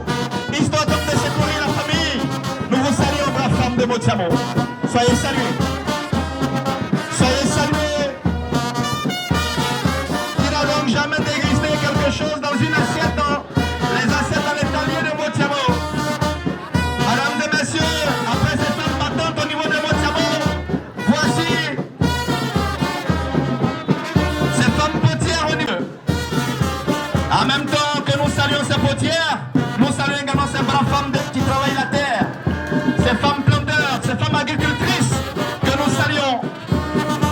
histoire de secourir la famille, nous vous saluons, braves femmes de Motiamo. Soyez salués. Soyez salués. Qui n'a donc jamais dégusté quelque chose dans une assiette, dans les assiettes dans les taliers de Motiamo. Mesdames et messieurs, après cette femme battante au niveau de Motiamo, voici ces femmes potières au niveau. En même temps que nous saluons ces potières, nous saluons également ces braves femmes qui travaillent la terre, ces femmes planteurs, ces femmes agricultrices que nous saluons.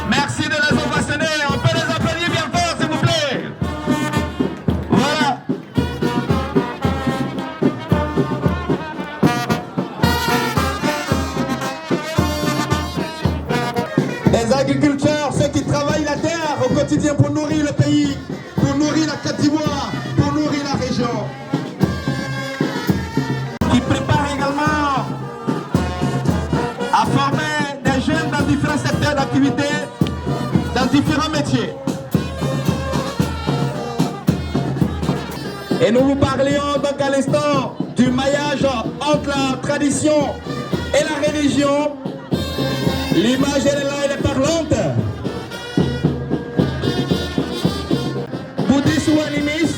Merci de les ovationner. On peut les applaudir bien fort, s'il vous plaît. Voilà. Les agriculteurs, ceux qui travaillent la terre au quotidien pour nourrir le pays, pour nourrir la Côte d'Ivoire, pour nourrir la région. Qui préparent également à former des jeunes dans différents secteurs d'activité, dans différents métiers. Et nous vous parlions donc à l'instant du maillage entre la tradition et la religion. L'image elle est là, elle est parlante. Bouddhiste ou animiste,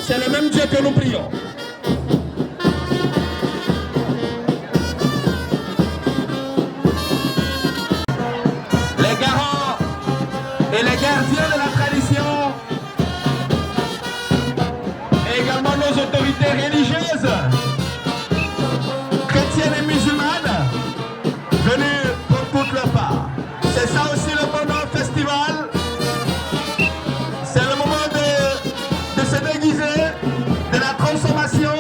c'est le même Dieu que nous prions. Les garants et les gardiens de la tradition, et également nos autorités religieuses, chrétiennes et musulmanes, venues pour toute leur part. C'est ça aussi le Bonheur Festival. C'est le moment de se déguiser, de la transformation.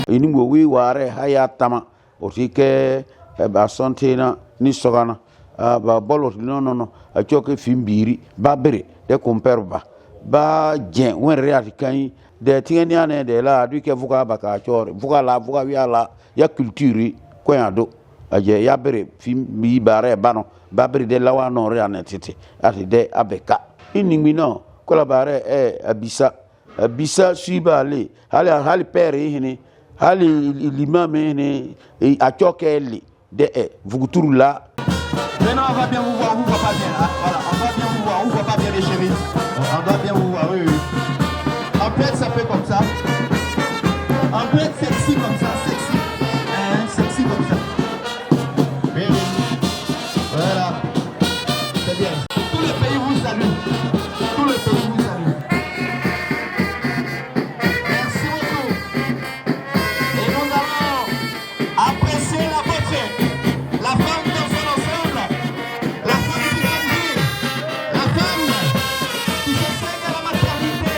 Inimgo wi ware haya tama otike ba sontena ni sogana ba bolot no a choke fimbiri ba bere de komperba ba gen wen reati kan de tieni ane de la du ke vuka ba ka chore vuka wi ala ya culture ko yado aje ya bere fimbi bare bano ba bere de lawa no re anetete ati de abeka inimi no kolabare abisa suiba le hali pere hini hali l'imam hini a chokeli de vuguturu la. Maintenant on va bien vous voir, on voit pas bien. Voilà, on va bien vous voir, on voit pas bien les chéris. On doit bien vous voir, oui. On peut être sapé comme ça. On peut être sexy comme ça, sexy. Sexy comme ça. Oui. Voilà. C'est bien. Tout le pays vous salue. Tout le pays vous salue. Merci beaucoup. Et nous allons apprécier la beauté. La femme dans son ensemble. La femme qui grandit. La femme qui se saigne à la maternité.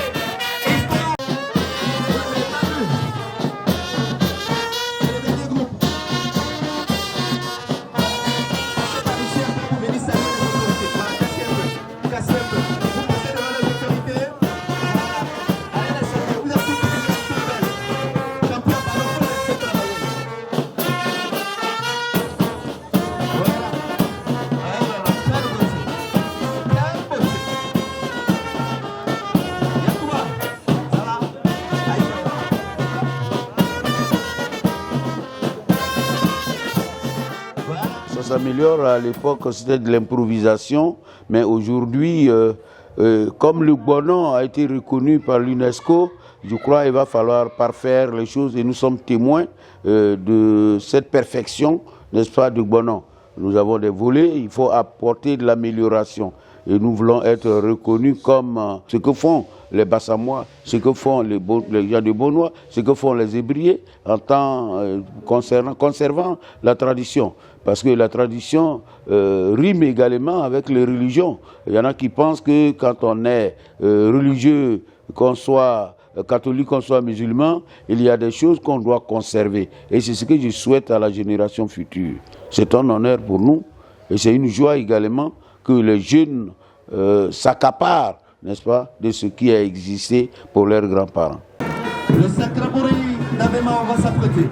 Ça s'améliore. À l'époque, c'était de l'improvisation, mais aujourd'hui, comme le Gbono a été reconnu par l'UNESCO, je crois qu'il va falloir parfaire les choses et nous sommes témoins de cette perfection, n'est-ce pas, du Gbono. Nous avons des volets, il faut apporter de l'amélioration. Et nous voulons être reconnus comme ce que font les Bassamois, ce que font les gens de Bonois, ce que font les Hébriers en temps conservant la tradition. Parce que la tradition rime également avec les religions. Il y en a qui pensent que quand on est religieux, qu'on soit catholique, qu'on soit musulman, il y a des choses qu'on doit conserver. Et c'est ce que je souhaite à la génération future. C'est un honneur pour nous et c'est une joie également que les jeunes s'accaparent, n'est-ce pas, de ce qui a existé pour leurs grands-parents. Le Sacramori d'Avema, on va s'apprêter.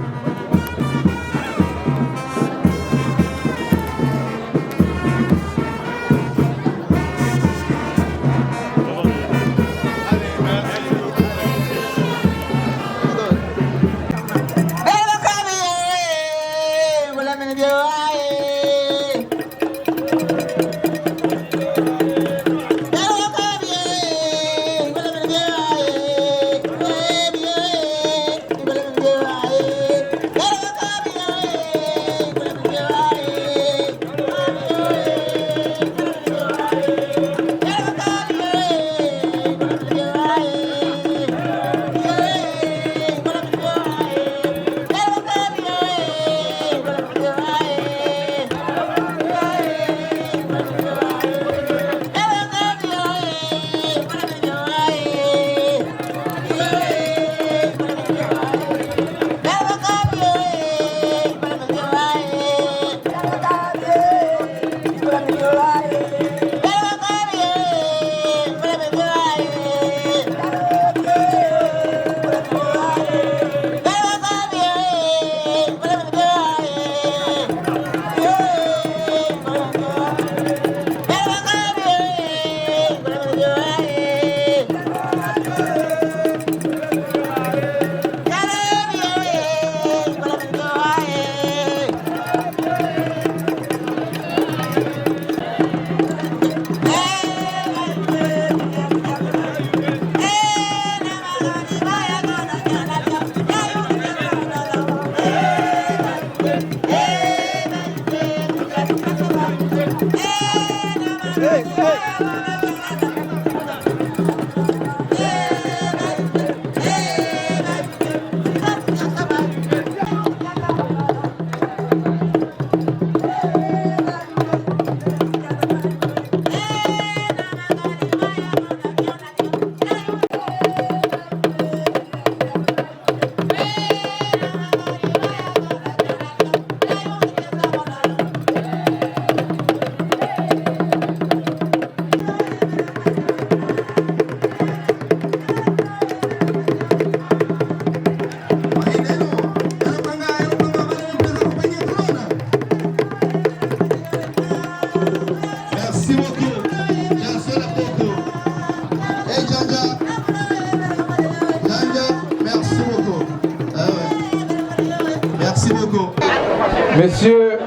Monsieur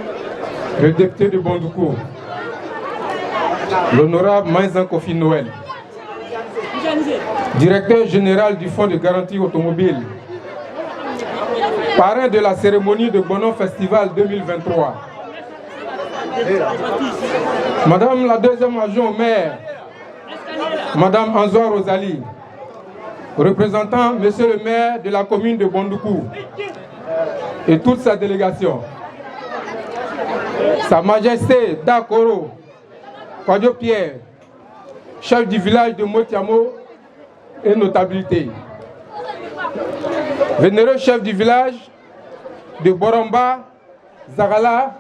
le député de Bondoukou, l'honorable Maïzan Kofi Noël, directeur général du Fonds de garantie automobile, parrain de la cérémonie de Bonon Festival 2023, Madame la deuxième adjointe au maire, Madame Anzoa Rosalie, représentant Monsieur le maire de la commune de Bondoukou et toute sa délégation, Sa Majesté Dakoro Kwadjo Pierre, chef du village de Motiamo et notabilité, vénéreux chef du village de Boromba, Zagala,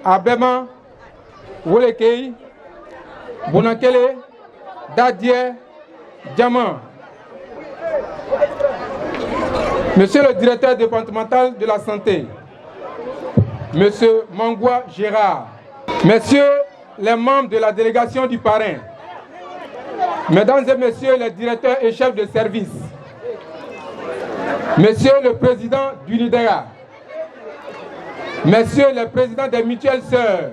Abema, Wolekei, Bonakele, Dadie, Diamant, Monsieur le directeur départemental de la santé, Monsieur Mangwa Gérard, Messieurs les membres de la délégation du parrain, Mesdames et Messieurs les directeurs et chefs de service, Monsieur le président du LIDERA, Messieurs les présidents des mutuelles sœurs,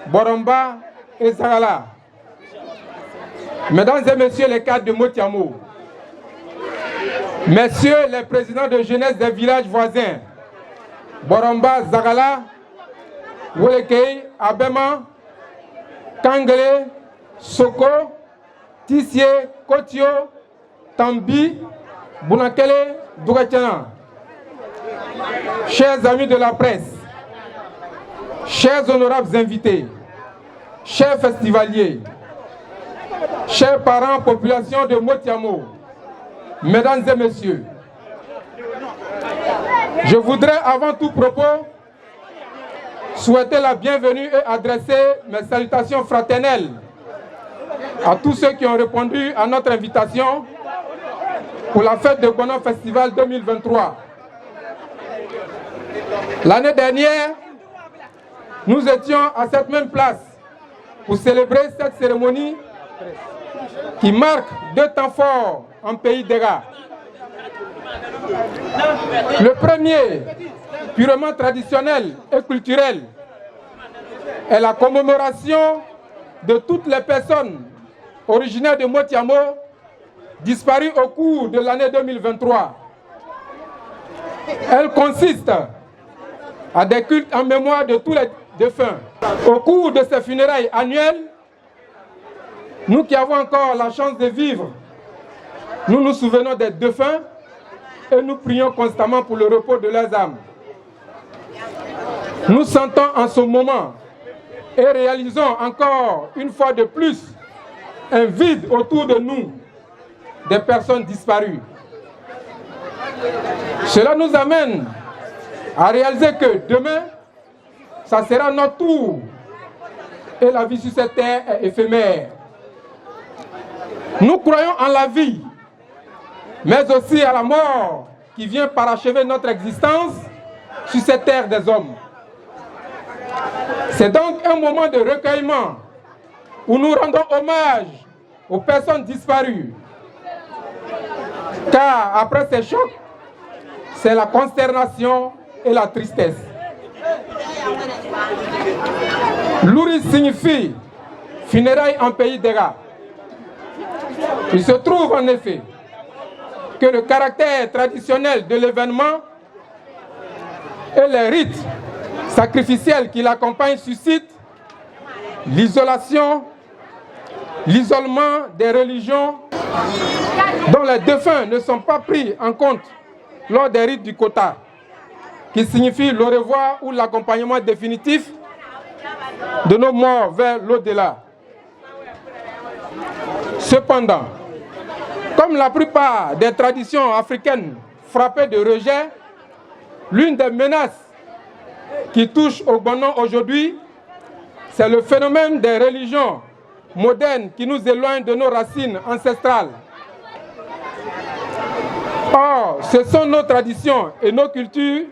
Boromba et Zagala, Mesdames et Messieurs les cadres de Motiamo, Messieurs les présidents de jeunesse des villages voisins, Boromba, Zagala, Wolekei, Abema, Kangele, Soko, Tissié, Kotio, Tambi, Bunakele, Dougatiana. Chers amis de la presse, chers honorables invités, chers festivaliers, chers parents, population de Motiamo, Mesdames et Messieurs, je voudrais avant tout propos souhaiter la bienvenue et adresser mes salutations fraternelles à tous ceux qui ont répondu à notre invitation pour la fête de Bonon Festival 2023. L'année dernière, nous étions à cette même place pour célébrer cette cérémonie qui marque deux temps forts en pays d'Ega. Le premier, purement traditionnel et culturel, est la commémoration de toutes les personnes originaires de Motiamo disparues au cours de l'année 2023. Elle consiste à des cultes en mémoire de tous les défunts. Au cours de ces funérailles annuelles, nous qui avons encore la chance de vivre, nous nous souvenons des défunts et nous prions constamment pour le repos de leurs âmes. Nous sentons en ce moment et réalisons encore une fois de plus un vide autour de nous des personnes disparues. Cela nous amène à réaliser que demain, ça sera notre tour et la vie sur cette terre est éphémère. Nous croyons en la vie, mais aussi à la mort qui vient parachever notre existence sur cette terre des hommes. C'est donc un moment de recueillement où nous rendons hommage aux personnes disparues. Car après ces chocs, c'est la consternation et la tristesse. Louri signifie funérailles en pays d'Ega. Il se trouve en effet que le caractère traditionnel de l'événement et les rites sacrificiels qui l'accompagnent suscitent l'isolation l'isolement des religions dont les défunts ne sont pas pris en compte lors des rites du quota, qui signifie le revoir ou l'accompagnement définitif de nos morts vers l'au-delà. Cependant, comme la plupart des traditions africaines frappées de rejet, l'une des menaces qui touche au Gbono aujourd'hui, c'est le phénomène des religions modernes qui nous éloignent de nos racines ancestrales. Or, ce sont nos traditions et nos cultures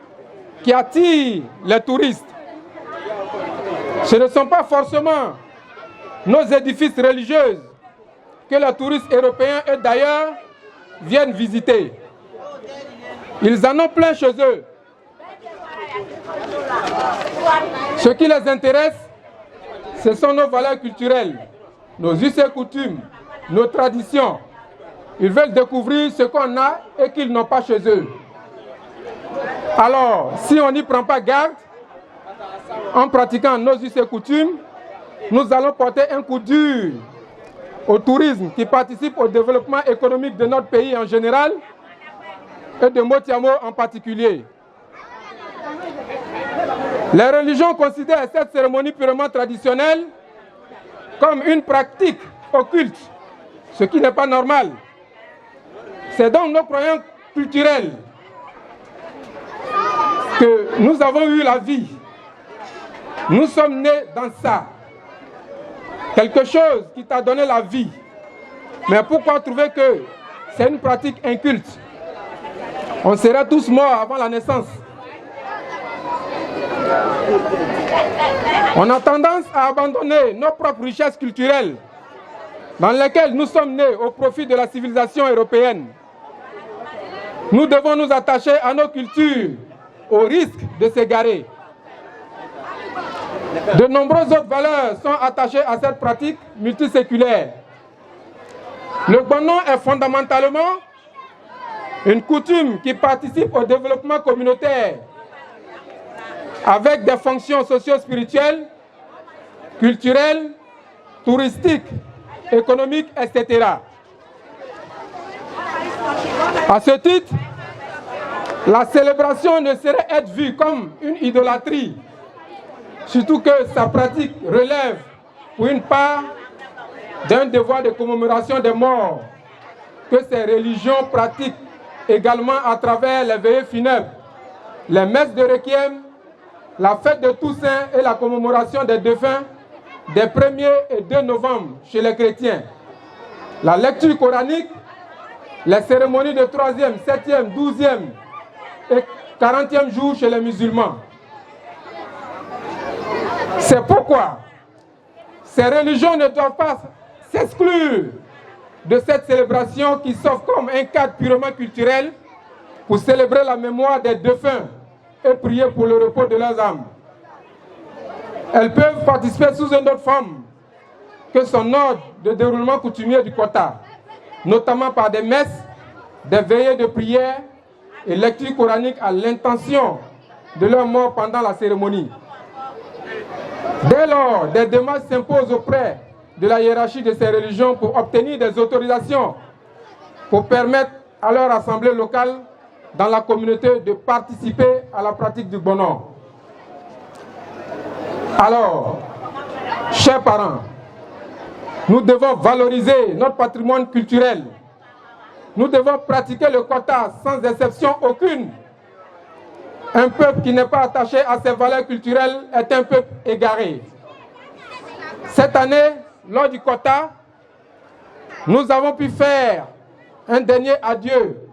qui attirent les touristes. Ce ne sont pas forcément nos édifices religieux que les touristes européens et d'ailleurs viennent visiter. Ils en ont plein chez eux. Ce qui les intéresse, ce sont nos valeurs culturelles, nos us et coutumes, nos traditions. Ils veulent découvrir ce qu'on a et qu'ils n'ont pas chez eux. Alors, si on n'y prend pas garde, en pratiquant nos us et coutumes, nous allons porter un coup dur au tourisme qui participe au développement économique de notre pays en général et de Motiamo en particulier. Les religions considèrent cette cérémonie purement traditionnelle comme une pratique occulte, ce qui n'est pas normal. C'est dans nos croyances culturelles que nous avons eu la vie. Nous sommes nés dans ça. Quelque chose qui t'a donné la vie. Mais pourquoi trouver que c'est une pratique inculte? On serait tous morts avant la naissance. On a tendance à abandonner nos propres richesses culturelles dans lesquelles nous sommes nés au profit de la civilisation européenne. Nous devons nous attacher à nos cultures au risque de s'égarer. De nombreuses autres valeurs sont attachées à cette pratique multiséculaire. Le Gbono est fondamentalement une coutume qui participe au développement communautaire avec des fonctions socio-spirituelles, culturelles, touristiques, économiques, etc. À ce titre, la célébration ne saurait être vue comme une idolâtrie, surtout que sa pratique relève, pour une part, d'un devoir de commémoration des morts que ces religions pratiquent également à travers les veillées funèbres, les messes de requiem, la fête de Toussaint et la commémoration des défunts des 1er et 2 novembre chez les chrétiens, la lecture coranique, les cérémonies de 3e, 7e, 12e et 40e jour chez les musulmans. C'est pourquoi ces religions ne doivent pas s'exclure de cette célébration qui s'offre comme un cadre purement culturel pour célébrer la mémoire des défunts et prier pour le repos de leurs âmes. Elles peuvent participer sous une autre forme que son ordre de déroulement coutumier du quota, notamment par des messes, des veillées de prière et lecture coranique à l'intention de leur mort pendant la cérémonie. Dès lors, des démarches s'imposent auprès de la hiérarchie de ces religions pour obtenir des autorisations pour permettre à leur assemblée locale dans la communauté de participer à la pratique du Gbono. Alors, chers parents, nous devons valoriser notre patrimoine culturel. Nous devons pratiquer le quota sans exception aucune. Un peuple qui n'est pas attaché à ses valeurs culturelles est un peuple égaré. Cette année, lors du quota, nous avons pu faire un dernier adieu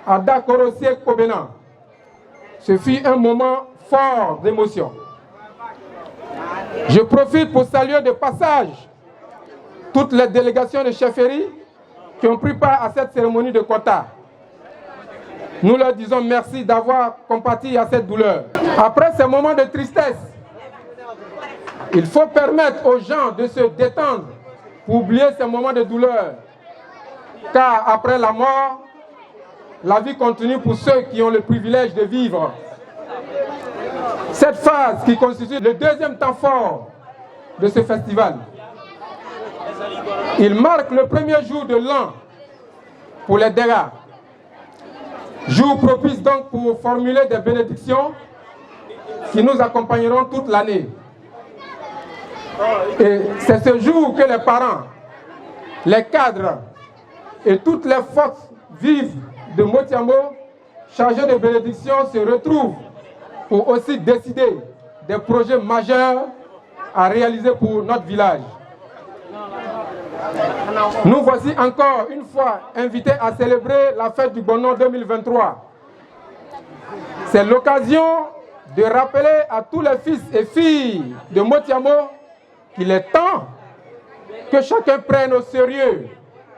à Dakorosie Kobena. Ce fut un moment fort d'émotion. Je profite pour saluer de passage toutes les délégations de chefferie qui ont pris part à cette cérémonie de quota. Nous leur disons merci d'avoir compati à cette douleur. Après ces moments de tristesse, il faut permettre aux gens de se détendre pour oublier ces moments de douleur. Car après la mort, la vie continue pour ceux qui ont le privilège de vivre. Cette phase qui constitue le deuxième temps fort de ce festival Il marque le premier jour de l'an pour les Dega. Jour propice donc pour formuler des bénédictions qui nous accompagneront toute l'année. Et c'est ce jour que les parents, les cadres et toutes les forces vives de Motiamo, chargées de bénédictions, se retrouvent pour aussi décider des projets majeurs à réaliser pour notre village. Nous voici encore une fois invités à célébrer la fête du Bon An 2023. C'est l'occasion de rappeler à tous les fils et filles de Motiamo qu'il est temps que chacun prenne au sérieux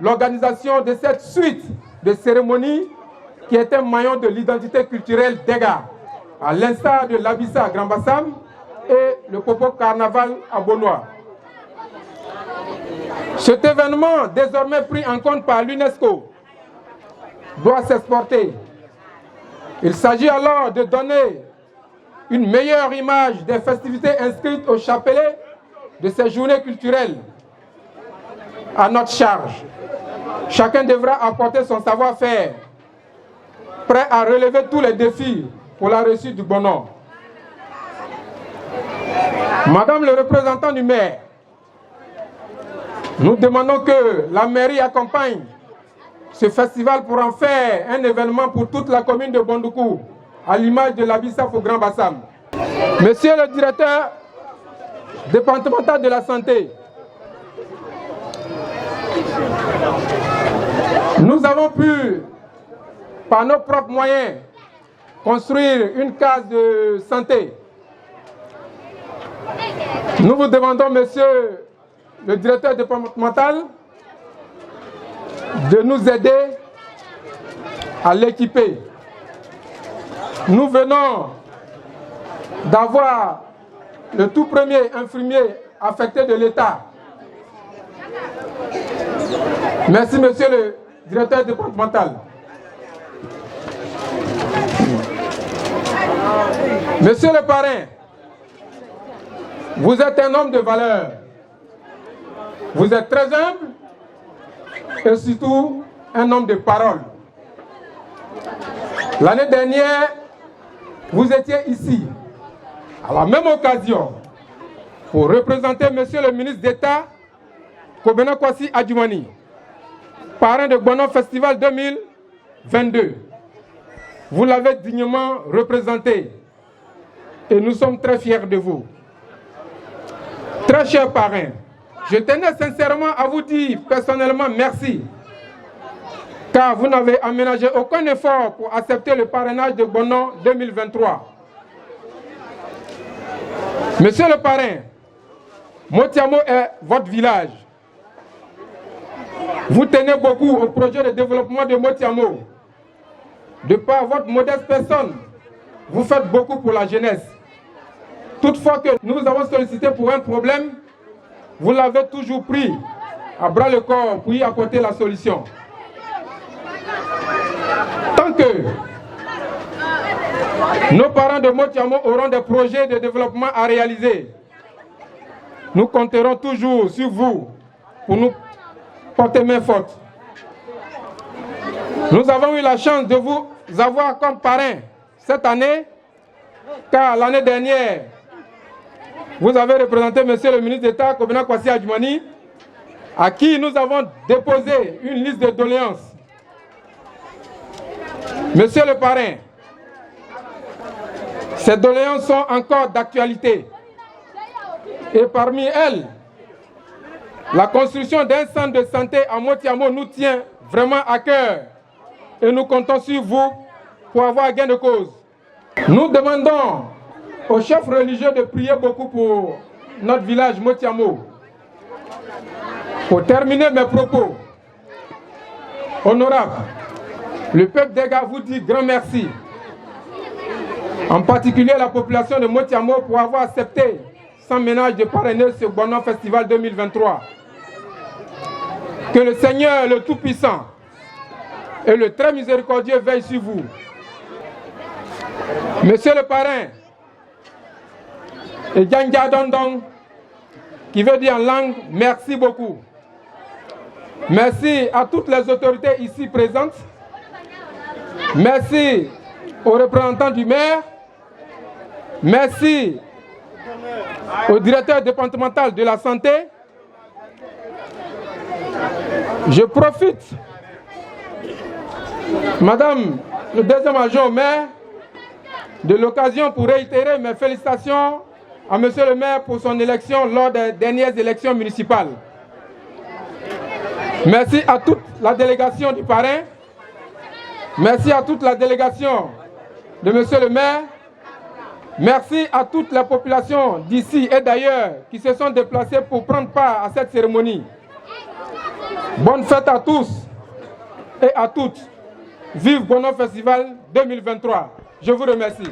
l'organisation de cette suite de cérémonies qui est un maillon de l'identité culturelle d'Ega, à l'instar de l'Abissa à Grand Bassam et le Popo Carnaval à Bonois. Cet événement, désormais pris en compte par l'UNESCO, doit s'exporter. Il s'agit alors de donner une meilleure image des festivités inscrites au chapelet de ces journées culturelles à notre charge. Chacun devra apporter son savoir-faire, prêt à relever tous les défis pour la réussite du Bon An. Madame le représentant du maire, nous demandons que la mairie accompagne ce festival pour en faire un événement pour toute la commune de Bondoukou, à l'image de l'Abissa au Grand Bassam. Monsieur le directeur départemental de la santé, nous avons pu, par nos propres moyens, construire une case de santé. Nous vous demandons, monsieur le directeur départemental, de nous aider à l'équiper. Nous venons d'avoir le tout premier infirmier affecté de l'État. Merci, monsieur le directeur départemental. Monsieur le parrain, vous êtes un homme de valeur. Vous êtes très humble et surtout un homme de parole. L'année dernière, vous étiez ici, à la même occasion, pour représenter monsieur le ministre d'État, Kobena Kwasi Adjumani, parrain de Bon An Festival 2022. Vous l'avez dignement représenté et nous sommes très fiers de vous. Très cher parrain, je tenais sincèrement à vous dire personnellement merci, car vous n'avez aménagé aucun effort pour accepter le parrainage de Bon An 2023. Monsieur le parrain, Motiamo est votre village. Vous tenez beaucoup au projet de développement de Motiamo. De par votre modeste personne, vous faites beaucoup pour la jeunesse. Toutefois que nous vous avons sollicité pour un problème, vous l'avez toujours pris à bras le corps pour y apporter la solution. Tant que nos parents de Motiamo auront des projets de développement à réaliser, nous compterons toujours sur vous pour nous porter main forte. Nous avons eu la chance de vous avoir comme parrain cette année, car l'année dernière, vous avez représenté monsieur le ministre d'État, Kobena Kwasi Adjumani, à qui nous avons déposé une liste de doléances. Monsieur le parrain, ces doléances sont encore d'actualité. Et parmi elles, la construction d'un centre de santé à Motiamo nous tient vraiment à cœur. Et nous comptons sur vous pour avoir gain de cause. Nous demandons aux chefs religieux de prier beaucoup pour notre village Motiamo. Pour terminer mes propos, honorable, le peuple d'Ega vous dit grand merci. En particulier la population de Motiamo pour avoir accepté sans ménage de parrainer ce Bon An Festival 2023. Que le Seigneur, le Tout-Puissant et le Très Miséricordieux veillent sur vous. Monsieur le parrain, et Djanja Dondong, qui veut dire en langue merci beaucoup. Merci à toutes les autorités ici présentes. Merci aux représentants du maire. Merci au directeur départemental de la santé. Je profite, Madame le deuxième adjoint au maire, de l'occasion pour réitérer mes félicitations à Monsieur le maire pour son élection lors des dernières élections municipales. Merci à toute la délégation du parrain. Merci à toute la délégation de Monsieur le maire. Merci à toute la population d'ici et d'ailleurs qui se sont déplacés pour prendre part à cette cérémonie. Bonne fête à tous et à toutes. Vive Bono Festival 2023. Je vous remercie.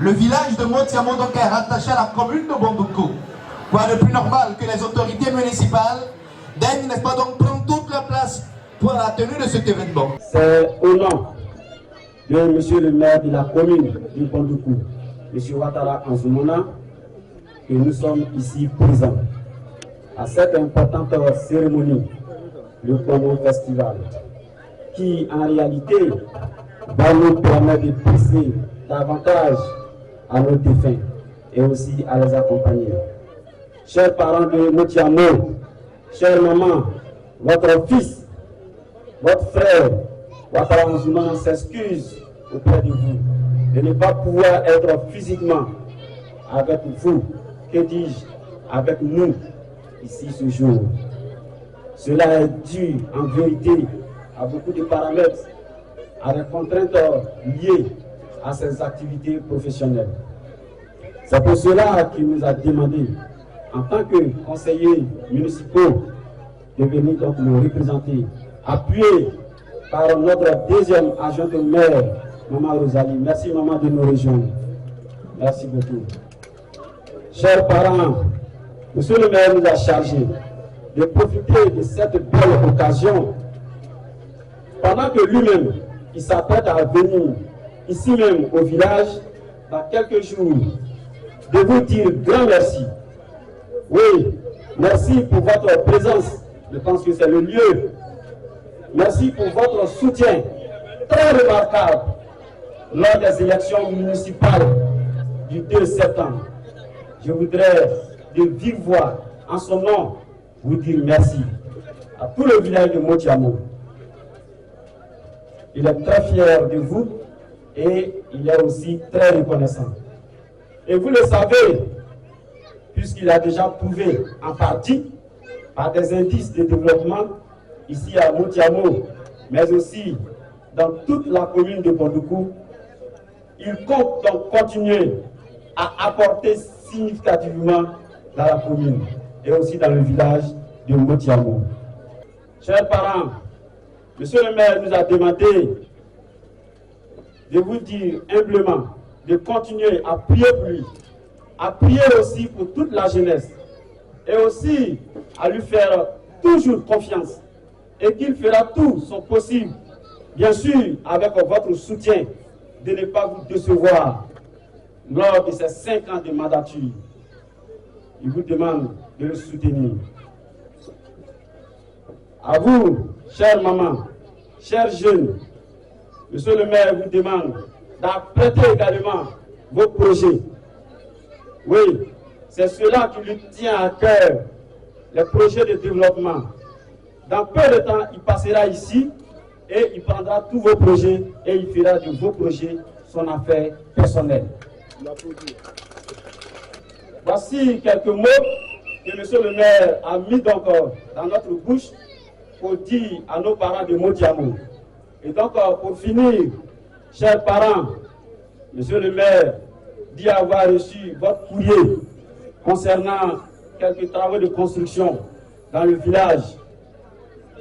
Le village de Motiamo donc est rattaché à la commune de Bondoukou. Quoi de plus normal que les autorités municipales daignent, n'est-ce pas, donc prendre toute la place pour la tenue de cet événement. C'est au nom de monsieur le maire de la commune de Bondoukou, monsieur Ouattara Anzumona, que nous sommes ici présents à cette importante cérémonie, le Bono Festival, qui en réalité va nous permettre de penser davantage à nos défunts et aussi à les accompagner. Chers parents de Motiamo, chère maman, votre fils, votre frère, Ouattara Anzumana s'excuse auprès de vous de ne pas pouvoir être physiquement avec vous, que dis-je, avec nous, ici ce jour. Cela est dû en vérité à beaucoup de paramètres, à des contraintes liées à ses activités professionnelles. C'est pour cela qu'il nous a demandé, en tant que conseillers municipaux, de venir donc nous représenter, appuyé par notre deuxième adjointe au maire, Maman Rosalie. Merci maman de nous rejoindre. Merci beaucoup. Chers parents, monsieur le maire nous a chargé de profiter de cette belle occasion pendant que lui-même, il s'apprête à venir ici même au village dans quelques jours, de vous dire grand merci. Oui, merci pour votre présence. Je pense que c'est le lieu. Merci pour votre soutien très remarquable lors des élections municipales du 2 septembre. Je voudrais de vive voix, en son nom, vous dire merci à tout le village de Motiamo. Il est très fier de vous et il est aussi très reconnaissant. Et vous le savez, puisqu'il a déjà prouvé en partie par des indices de développement ici à Motiamo, mais aussi dans toute la commune de Bondoukou, il compte donc continuer à apporter significativement dans la commune et aussi dans le village de Motiamo. Chers parents, monsieur le maire nous a demandé de vous dire humblement de continuer à prier pour lui, à prier aussi pour toute la jeunesse et aussi à lui faire toujours confiance et qu'il fera tout son possible, bien sûr avec votre soutien, de ne pas vous décevoir lors de ces 5 ans de mandature. Il vous demande de le soutenir. À vous, chère maman, chers jeunes, monsieur le maire vous demande d'apprêter également vos projets. Oui, c'est cela qui lui tient à cœur, les projets de développement. Dans peu de temps, il passera ici et il prendra tous vos projets et il fera de vos projets son affaire personnelle. Voici quelques mots que monsieur le maire a mis donc dans notre bouche pour dire à nos parents de Motiamo. Et donc, pour finir, chers parents, monsieur le maire dit avoir reçu votre courrier concernant quelques travaux de construction dans le village.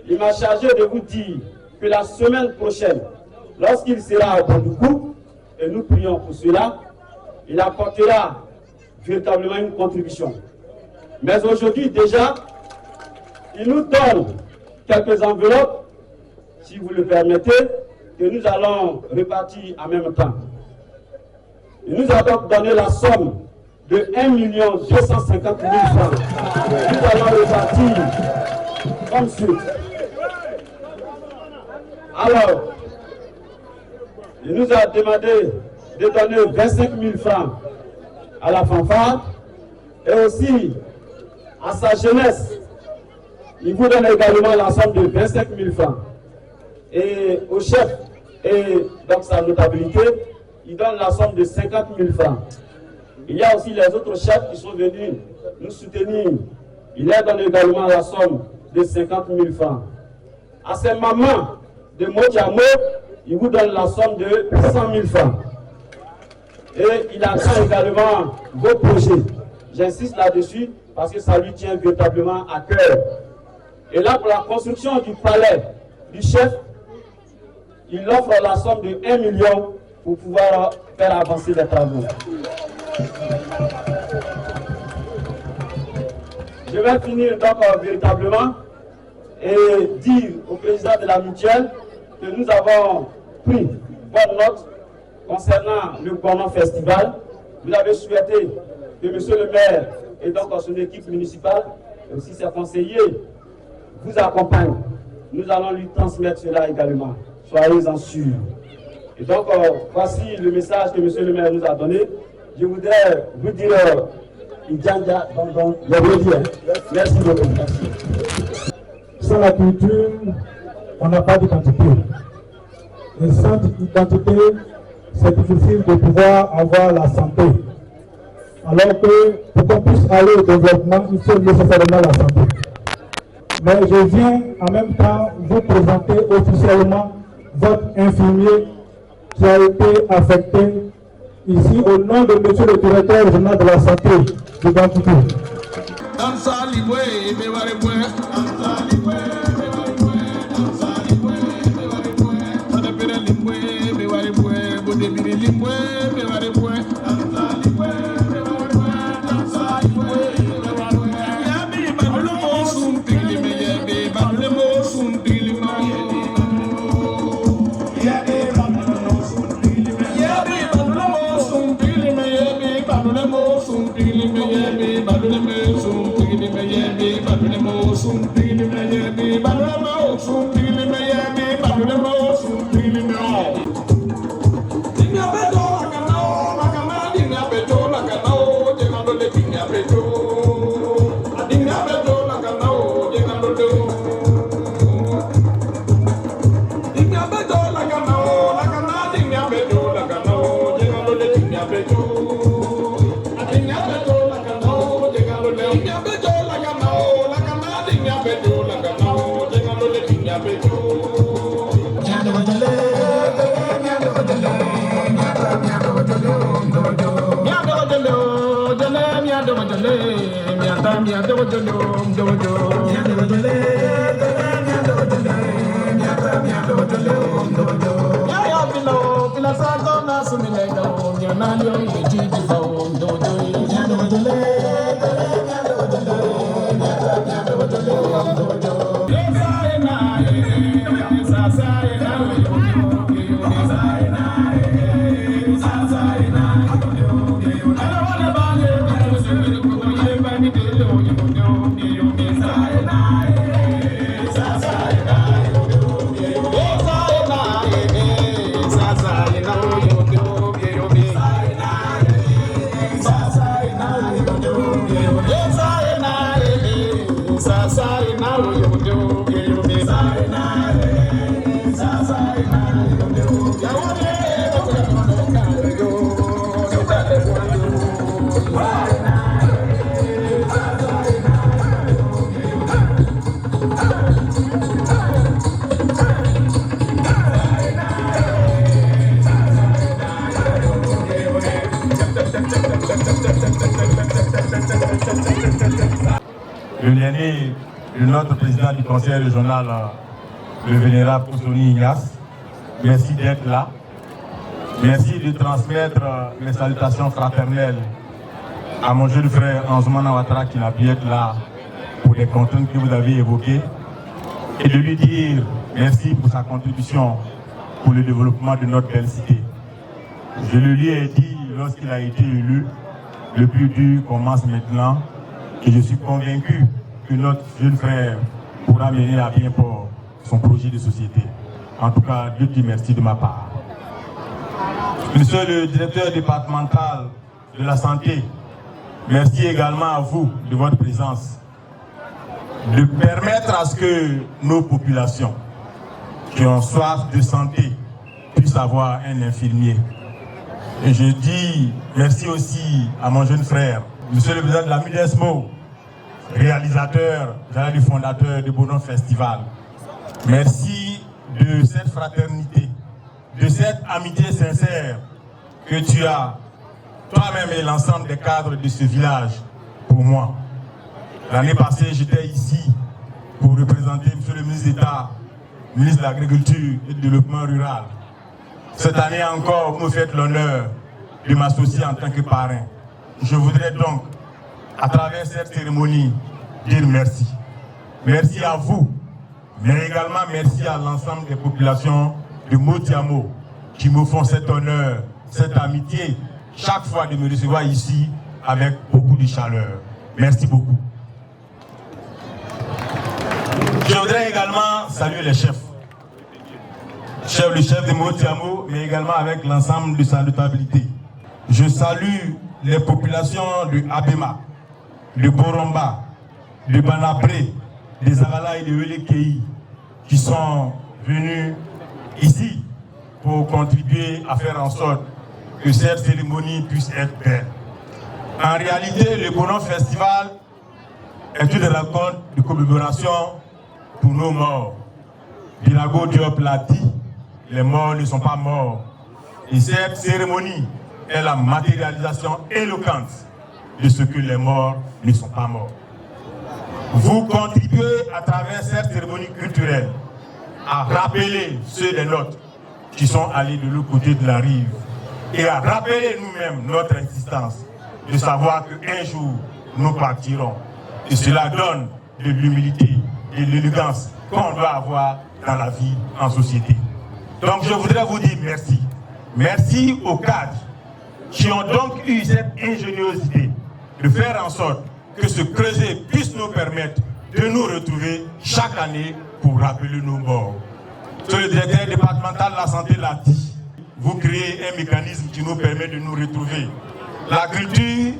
Il m'a chargé de vous dire que la semaine prochaine, lorsqu'il sera à Bandoukou, et nous prions pour cela, il apportera véritablement une contribution. Mais aujourd'hui déjà, il nous donne quelques enveloppes, si vous le permettez, que nous allons répartir en même temps. Il nous a donc donné la somme de 1 250 000 francs. Nous allons répartir comme suit. Alors, il nous a demandé de donner 25 000 francs à la fanfare et aussi à sa jeunesse. Il vous donne également la somme de 25 000 francs. Et au chef et donc sa notabilité, il donne la somme de 50 000 francs. Il y a aussi les autres chefs qui sont venus nous soutenir. Il leur donne également la somme de 50 000 francs. À ces mamans de Motiamo, il vous donne la somme de 100 000 francs. Et il attend également vos projets. J'insiste là-dessus parce que ça lui tient véritablement à cœur. Et là, pour la construction du palais du chef, il offre la somme de 1 million pour pouvoir faire avancer les travaux. Je vais finir donc véritablement et dire au président de la mutuelle que nous avons pris bonne note concernant le Gourmand Festival. Vous avez souhaité que M. le maire et donc son équipe municipale et aussi ses conseillers vous accompagnent. Nous allons lui transmettre cela également. Soyez-en sûrs. Et donc, voici le message que M. le maire nous a donné. Je voudrais vous dire, merci beaucoup. Sans la culture, on n'a pas d'identité. Et sans identité, c'est difficile de pouvoir avoir la santé. Alors que pour qu'on puisse aller au développement, il faut nécessairement la santé. Mais je viens en même temps vous présenter officiellement votre infirmier qui a été affecté ici au nom de monsieur le directeur régional de la santé de Bandoukou. l'aîné de notre président du conseil régional, le vénérable Oussoni Ignace. Merci d'être là. Merci de transmettre mes salutations fraternelles à mon jeune frère Ansoumana Ouattara qui n'a pu être là pour les contraintes que vous avez évoquées et de lui dire merci pour sa contribution pour le développement de notre belle cité. Je le lui ai dit lorsqu'il a été élu, le plus dur commence maintenant et je suis convaincu que notre jeune frère pourra mener à bien port son projet de société. En tout cas, Dieu te merci de ma part. Monsieur le directeur départemental de la santé, merci également à vous de votre présence, de permettre à ce que nos populations qui ont soif de santé puissent avoir un infirmier. Et je dis merci aussi à mon jeune frère, monsieur le président de la MUDESMO, réalisateur, du fondateur du Bonon Festival. Merci de cette fraternité, de cette amitié sincère que tu as, toi-même et l'ensemble des cadres de ce village, pour moi. L'année passée, j'étais ici pour représenter M. le ministre d'État, ministre de l'Agriculture et du Développement rural. Cette année encore, vous me faites l'honneur de m'associer en tant que parrain. Je voudrais donc, à travers cette cérémonie, dire merci. Merci à vous, mais également merci à l'ensemble des populations de Motiamo qui me font cet honneur, cette amitié, chaque fois de me recevoir ici avec beaucoup de chaleur. Merci beaucoup. Je voudrais également saluer les chefs. Le chef de Motiamo, mais également avec l'ensemble de sa notabilité. Je salue les populations de Abema, de Boromba, de Banapré, des Agala et de Welekei qui sont venus ici pour contribuer à faire en sorte que cette cérémonie puisse être belle. En réalité, le Bonon Festival est une rencontre de commémoration pour nos morts. Birago Diop l'a dit, les morts ne sont pas morts. Et cette cérémonie est la matérialisation éloquente de ce que les morts ne sont pas morts. Vous contribuez à travers cette cérémonie culturelle à rappeler ceux des nôtres qui sont allés de l'autre côté de la rive et à rappeler nous-mêmes notre existence, de savoir qu'un jour nous partirons. Et cela donne de l'humilité et de l'élégance qu'on doit avoir dans la vie en société. Donc je voudrais vous dire merci. Merci aux cadres qui ont donc eu cette ingéniosité de faire en sorte que ce creuset puisse nous permettre de nous retrouver chaque année pour rappeler nos morts. Le directeur départemental de la santé l'a dit. Vous créez un mécanisme qui nous permet de nous retrouver. La culture,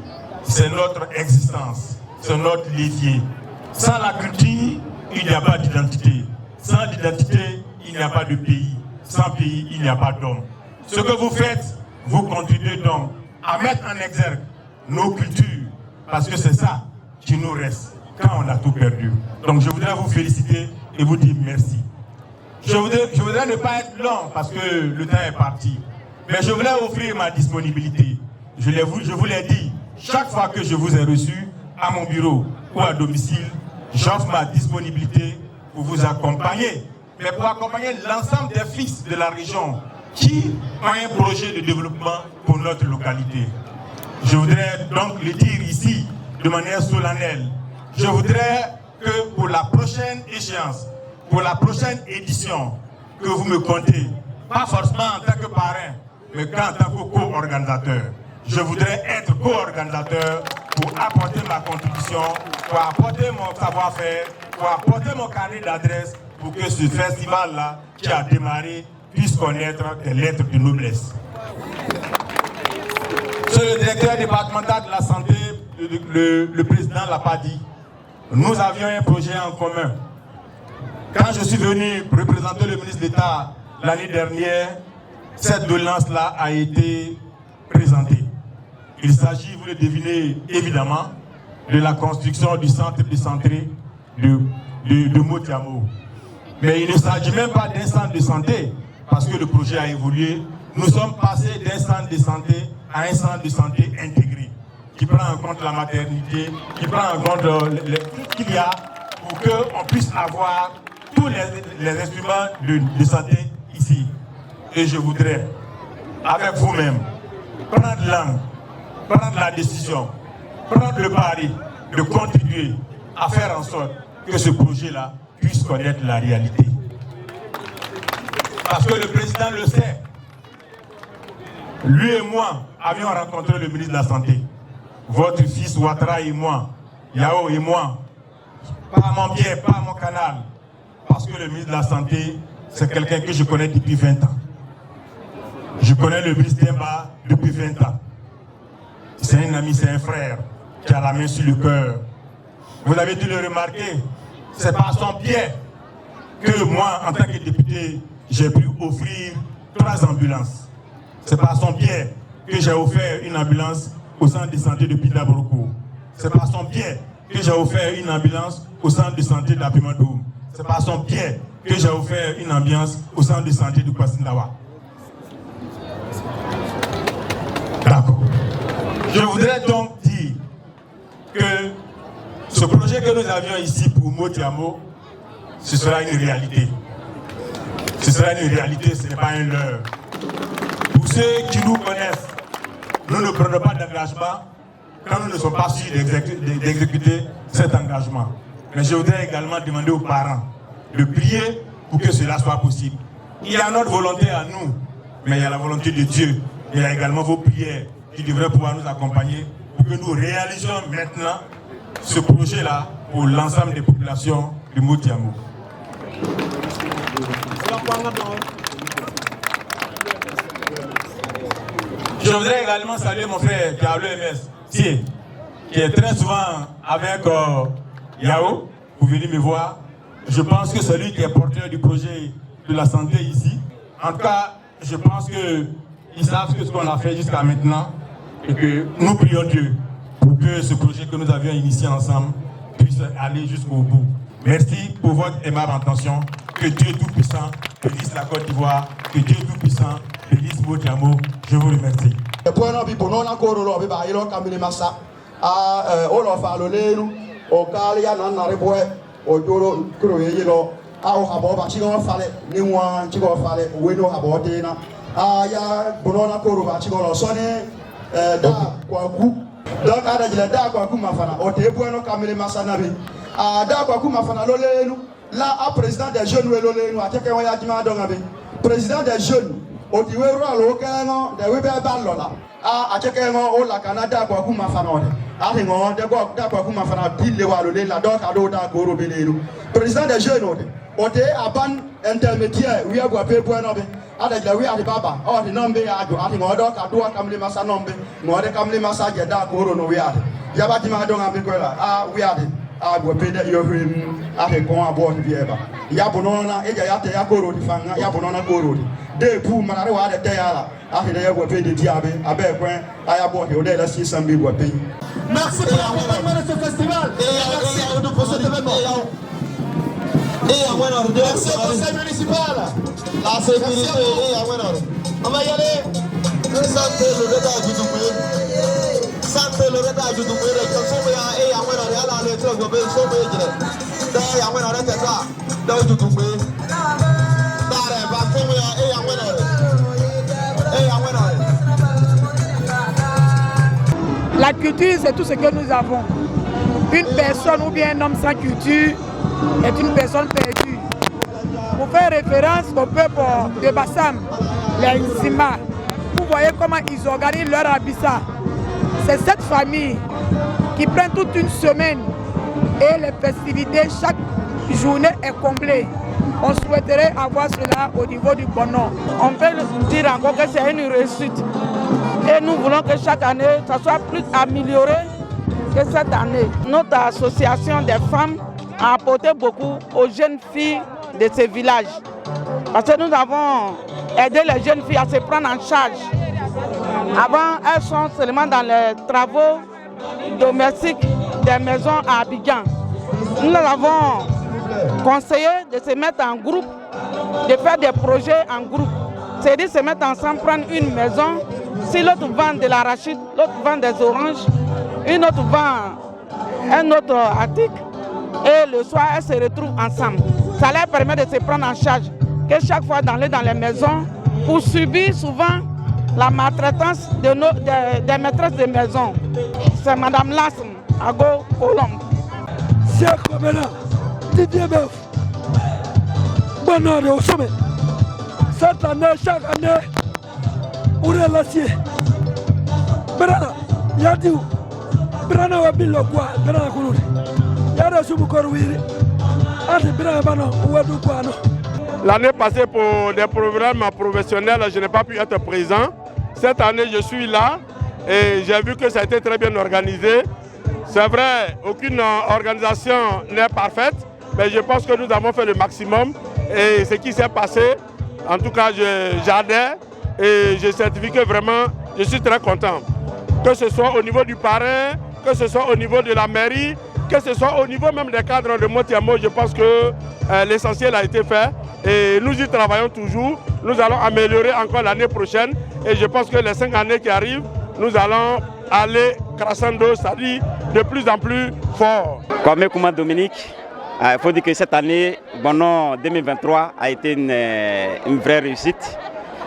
c'est notre existence, c'est notre levier. Sans la culture, il n'y a pas d'identité. Sans l'identité, il n'y a pas de pays. Sans pays, il n'y a pas d'homme. Ce que vous faites, vous contribuez donc à mettre en exergue nos cultures, parce que c'est ça qui nous reste quand on a tout perdu. Donc je voudrais vous féliciter et vous dire merci. Je voudrais ne pas être long parce que le temps est parti, mais je voulais offrir ma disponibilité. Je vous l'ai dit, chaque fois que je vous ai reçu à mon bureau ou à domicile, j'offre ma disponibilité pour vous accompagner, mais pour accompagner l'ensemble des fils de la région qui ont un projet de développement pour notre localité. Je voudrais donc le dire ici de manière solennelle. Je voudrais que pour la prochaine échéance, pour la prochaine édition, que vous me comptez, pas forcément en tant que parrain, mais en tant que co-organisateur. Je voudrais être co-organisateur pour apporter ma contribution, pour apporter mon savoir-faire, pour apporter mon carnet d'adresse pour que ce festival-là, qui a démarré, puisse connaître des lettres de noblesse. Monsieur le directeur départemental de la santé, le président ne l'a pas dit. Nous avions un projet en commun. Quand je suis venu représenter le ministre d'État l'année dernière, cette doléance-là a été présentée. Il s'agit, vous le devinez évidemment, de la construction du centre de santé de Motiamo. Mais il ne s'agit même pas d'un centre de santé, parce que le projet a évolué. Nous sommes passés d'un centre de santé à un centre de santé intégré, qui prend en compte la maternité, qui prend en compte qu'il y a pour qu'on puisse avoir tous les instruments de santé ici. Et je voudrais, avec vous-même, prendre langue, prendre la décision, prendre le pari de contribuer à faire en sorte que ce projet-là puisse connaître la réalité. Parce que le président le sait. Lui et moi avions rencontré le ministre de la Santé. Votre fils Ouattara et moi, Yao et moi, pas à mon biais, pas à mon canal. Parce que le ministre de la Santé, c'est quelqu'un que je connais depuis 20 ans. Je connais le ministre Demba depuis 20 ans. C'est un ami, c'est un frère qui a la main sur le cœur. Vous avez dû le remarquer, c'est par son biais que moi, en tant que député, j'ai pu offrir 3 ambulances. C'est par son biais que j'ai offert une ambulance au centre de santé de Pidabroko. C'est par son biais que j'ai offert une ambulance au centre de santé d'Apimadoum. C'est par son biais que j'ai offert une ambulance au centre de santé de Kwassindawa. D'accord. Je voudrais donc dire que ce projet que nous avions ici pour Motiamo, ce sera une réalité. Ce sera une réalité, ce n'est pas un leurre. Pour ceux qui nous connaissent, nous ne prenons pas d'engagement quand nous ne sommes pas sûrs d'exécuter cet engagement. Mais je voudrais également demander aux parents de prier pour que cela soit possible. Il y a notre volonté à nous, mais il y a la volonté de Dieu. Il y a également vos prières qui devraient pouvoir nous accompagner pour que nous réalisions maintenant ce projet-là pour l'ensemble des populations de Motiamo. Je voudrais également saluer mon frère qui a l'OMS, qui est très souvent avec Yao, pour venir me voir. Je pense que c'est lui qui est porteur du projet de la santé ici. En tout cas, je pense qu'ils savent ce qu'on a fait jusqu'à maintenant et que nous prions Dieu pour que ce projet que nous avions initié ensemble puisse aller jusqu'au bout. Merci pour votre aimable intention. Que Dieu Tout-Puissant bénisse la Côte d'Ivoire. Que Dieu Tout-Puissant bénisse Motiamo. Je vous remercie. Donc ada jila da kwa kuma fana o te bueno kamele masana bi da kwa kuma fana lolenu la a président des jeunes we lolenu ateke wa yajima donga bi président des jeunes o ti we ro lo kengo de we be ba lola ateke ngo o la Canada kwa kuma fana o de ati ngo de go da kwa kuma fana dille wa lolela donc ado da ko ro belelu président des jeunes o te aban intermédiaire we agwa pe bueno bi ada jila we ati baba o ti nombe ya ajo ati ngo do ka do kamle masa nombe ngo de kamle masa je da ko ro no we ati yaba ti ma do nga bi ko la we ati agwa pe de yo hwem ati ko abo ti bi eba ya bonona eja ya te ya ko ro ti fanga ya bonona ko ro de pu manare wa de te ya la ati de agwa pe de ti abe kwen aya bo o de la si sambi gwa pe. Merci pour l'accompagnement de ce festival et merci pour cet événement. Merci au conseil municipal, la sécurité et à Wenor. On va y aller. Santé le retard du Doumbé. Santé le retard du Doumbé. Comme ça, et à Wenor, et à la lettre, on va sauver. Et à Wenor, et à ça, dans du Doumbé. La culture, c'est tout ce que nous avons. Une personne ou bien un homme sans culture est une personne perdue. Pour faire référence au peuple de Bassam, les Nzima, vous voyez comment ils organisent leur abissa. C'est cette famille qui prend toute une semaine et les festivités, chaque journée est comblée. On souhaiterait avoir cela au niveau du Bono. On peut dire encore que c'est une réussite. Et nous voulons que chaque année, ça soit plus amélioré que cette année. Notre association des femmes a apporté beaucoup aux jeunes filles de ces villages. Parce que nous avons aidé les jeunes filles à se prendre en charge. Avant, elles sont seulement dans les travaux domestiques des maisons à Abidjan. Nous avons conseillé de se mettre en groupe, de faire des projets en groupe. C'est-à-dire se mettre ensemble, prendre une maison. Si l'autre vend de l'arachide, l'autre vend des oranges, une autre vend un autre article, et le soir, elles se retrouvent ensemble. Ça leur permet de se prendre en charge. Que chaque fois d'aller dans les maisons pour subir souvent la maltraitance des maîtresses de maison. C'est Madame Lassem, Ago Colombe. C'est comme là, Didier Beuf, bonheur au sommet. Cette année, chaque année, on est l'acier. Brana, Yadiou, Brana Wabilo, quoi, Brana Kouloudi. Yada Souboukorouiri, Adi Brana Bano, Ouadou Kouano. L'année passée, pour des programmes professionnels, je n'ai pas pu être présent. Cette année, je suis là et j'ai vu que ça a été très bien organisé. C'est vrai, aucune organisation n'est parfaite, mais je pense que nous avons fait le maximum. Et ce qui s'est passé, en tout cas, j'adhère et je certifie que vraiment, je suis très content. Que ce soit au niveau du parrain, que ce soit au niveau de la mairie, que ce soit au niveau même des cadres de Motiamo, je pense que l'essentiel a été fait. Et nous y travaillons toujours. Nous allons améliorer encore l'année prochaine. Et je pense que les 5 années qui arrivent, nous allons aller crescendo, c'est-à-dire de plus en plus fort. Comme Kouma Dominique, il faut dire que cette année, Bono 2023 a été une vraie réussite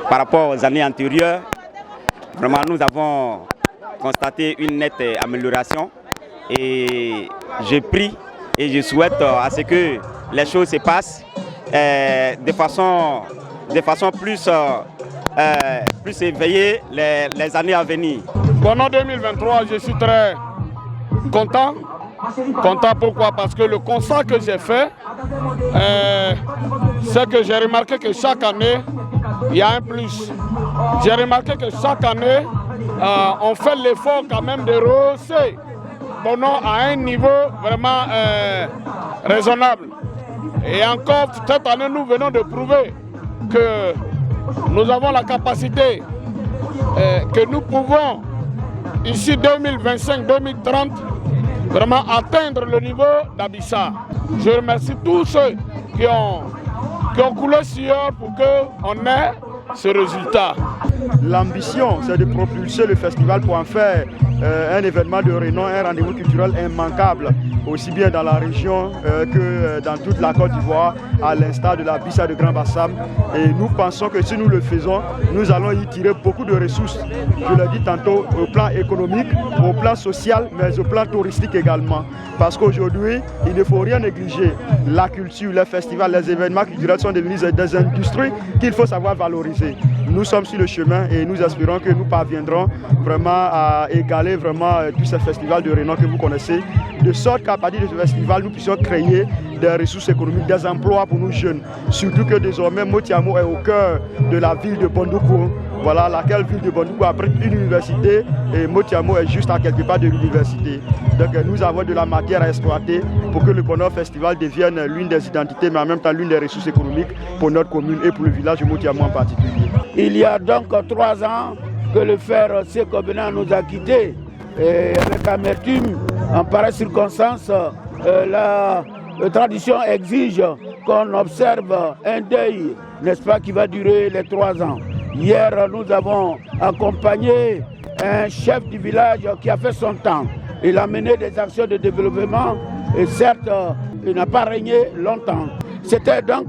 par rapport aux années antérieures. Vraiment, nous avons constaté une nette amélioration. Et je prie et je souhaite à ce que les choses se passent de façon plus éveillée les années à venir. Pendant 2023, je suis très content. Content pourquoi? Parce que le constat que j'ai fait, c'est que j'ai remarqué que chaque année, il y a un plus. J'ai remarqué que chaque année, on fait l'effort quand même de rehausser Bono à un niveau vraiment raisonnable. Et encore, cette année, nous venons de prouver que nous avons la capacité, que nous pouvons, ici 2025-2030, vraiment atteindre le niveau d'Abissa. Je remercie tous ceux qui ont coulé sueur pour qu'on ait ce résultat. L'ambition, c'est de propulser le festival pour en faire un événement de renom, un rendez-vous culturel immanquable, aussi bien dans la région que dans toute la Côte d'Ivoire, à l'instar de la Bissa de Grand Bassam. Et nous pensons que si nous le faisons, nous allons y tirer beaucoup de ressources. Je l'ai dit tantôt, au plan économique, au plan social, mais au plan touristique également. Parce qu'aujourd'hui, il ne faut rien négliger. La culture, les festivals, les événements culturels sont devenus des industries qu'il faut savoir valoriser. Nous sommes sur le chemin et nous espérons que nous parviendrons vraiment à égaler vraiment tous ces festivals de renom que vous connaissez, de sorte qu'à partir de ce festival, nous puissions créer des ressources économiques, des emplois pour nos jeunes. Surtout que désormais, Motiamo est au cœur de la ville de Bondoukou. Voilà, laquelle ville de Bondoukou abrite une université et Motiamo est juste à quelque part de l'université. Donc nous avons de la matière à exploiter pour que le Bonheur Festival devienne l'une des identités, mais en même temps l'une des ressources économiques pour notre commune et pour le village de Motiamo en particulier. Il y a donc 3 ans que le frère Seko Bena nous a quittés. Et avec amertume, en pareille circonstance, la tradition exige qu'on observe un deuil, n'est-ce pas, qui va durer les 3 ans. Hier, nous avons accompagné un chef du village qui a fait son temps. Il a mené des actions de développement et certes, il n'a pas régné longtemps. C'était donc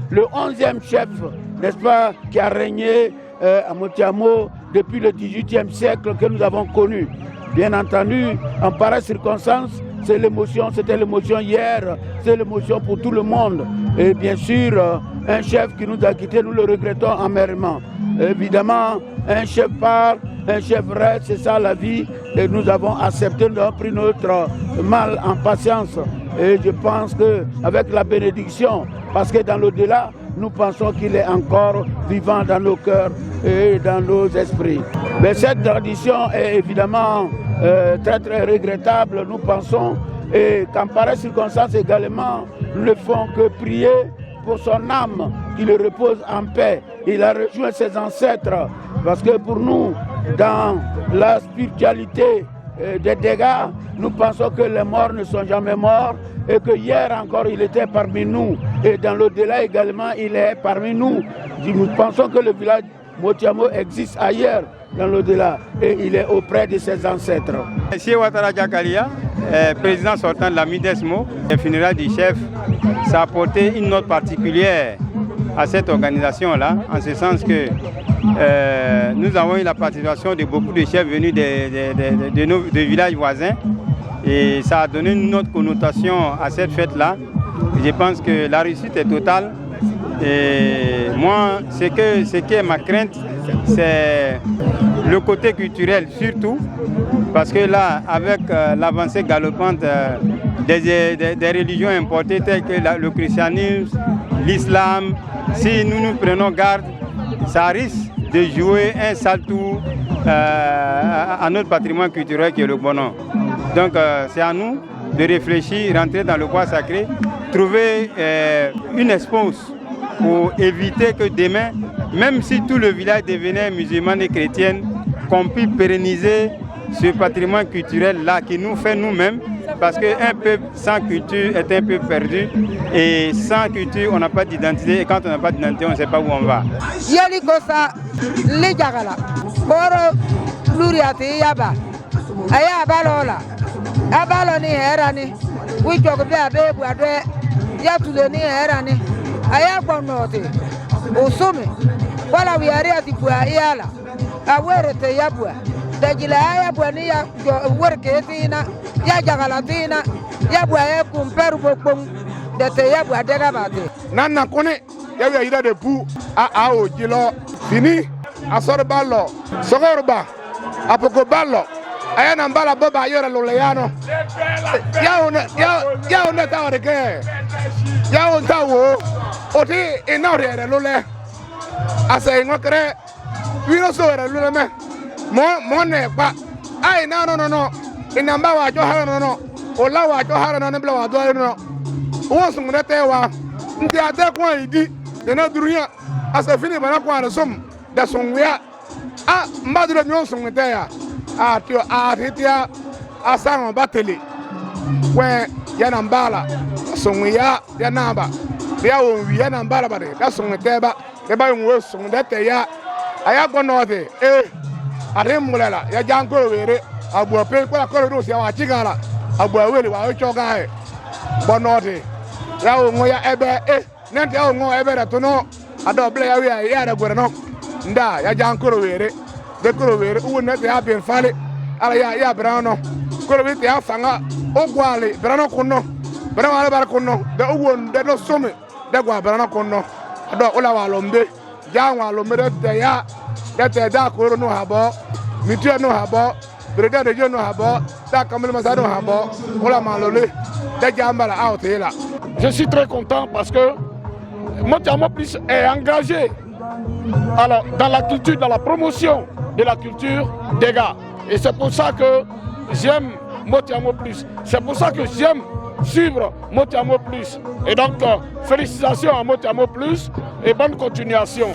le 11e chef, n'est-ce pas, qui a régné à Motiamo depuis le XVIIIe siècle que nous avons connu. Bien entendu, en pareille circonstance, c'est l'émotion, c'était l'émotion hier, c'est l'émotion pour tout le monde. Et bien sûr, un chef qui nous a quittés, nous le regrettons amèrement. Évidemment, un chef part, un chef reste, c'est ça la vie. Et nous avons accepté, nous avons pris notre mal en patience. Et je pense qu'avec la bénédiction, parce que dans l'au-delà, nous pensons qu'il est encore vivant dans nos cœurs et dans nos esprits. Mais cette tradition est évidemment très très regrettable, nous pensons, et qu'en pareille circonstance également, nous ne font que prier pour son âme, qu'il repose en paix. Il a rejoint ses ancêtres, parce que pour nous, dans la spiritualité des dégâts, nous pensons que les morts ne sont jamais morts, et que hier encore il était parmi nous, et dans l'au-delà également il est parmi nous. Nous pensons que le village Motiamo existe ailleurs dans l'au-delà, et il est auprès de ses ancêtres. Monsieur Ouattara Diakalia, président sortant de la MIDESMO, les funérailles du chef, ça a apporté une note particulière à cette organisation-là, en ce sens que nous avons eu la participation de beaucoup de chefs venus de nos villages voisins et ça a donné une autre connotation à cette fête-là. Je pense que la réussite est totale et moi, ce qui est ma crainte, c'est le côté culturel surtout, parce que là, avec l'avancée galopante des religions importées telles que le christianisme, l'islam, si nous nous prenons garde, ça risque de jouer un sale tour à notre patrimoine culturel qui est le Gbono. Donc c'est à nous de réfléchir, rentrer dans le bois sacré, trouver une espouse pour éviter que demain, même si tout le village devenait musulman et chrétien, qu'on puisse pérenniser ce patrimoine culturel-là qui nous fait nous-mêmes, parce qu'un peuple sans culture est un peuple perdu, et sans culture, on n'a pas d'identité, et quand on n'a pas d'identité, on ne sait pas où on va. Wala wiari atibua yala awere te yabua dajila yabua ni ya worke tina ya jagala tina yabua ya kumperu bokong de te yabua de gabate nana kone ya wi ida de pu a o jilo fini asor ballo sogorba apoko ballo aya na mbala baba yora loleyano ya ona tawre ke ya on tawo oti inore lole asa ngokre wino so era lule me mo ne pa ai na no inamba wa jo hara no ola wa jo hara no bla wa do no wo sum ne te wa ndi ade ko idi de na duruya asa fini bana ko ara sum da sonwia a mbaduro nyo sum te ya a tio a titia asa ngo bateli we ya na mbala sonwia ya namba ya wo wi ya na mbala ba de da sum te ba de ba nwo sum de te ya aya gbono de are mulela ya janko were abu pe ko la ko ro si wa chigara abu wele wa o choga e gbono de ya wo ngo ya ebe nente ya ngo ebe da to no ado ble ya wi ya da gore no nda ya janko were de ko were u ne te ya ben fale ala ya brano ko ro te ya fanga o gwale brano kunno brano ala bar kunno de o won de no some de gwa brano kunno ado ola wa lombe janwa lombe de ya dete da koro no habo mitia no habo breda de no habo da kamel masado habo ola malole da jambala out là. Je suis très content parce que Motiamo Plus est engagé alors dans la culture, dans la promotion de la culture des gars, et c'est pour ça que j'aime Motiamo Plus, c'est pour ça que j'aime suivre Motiamo Plus, et donc félicitations à Motiamo Plus et bonne continuation.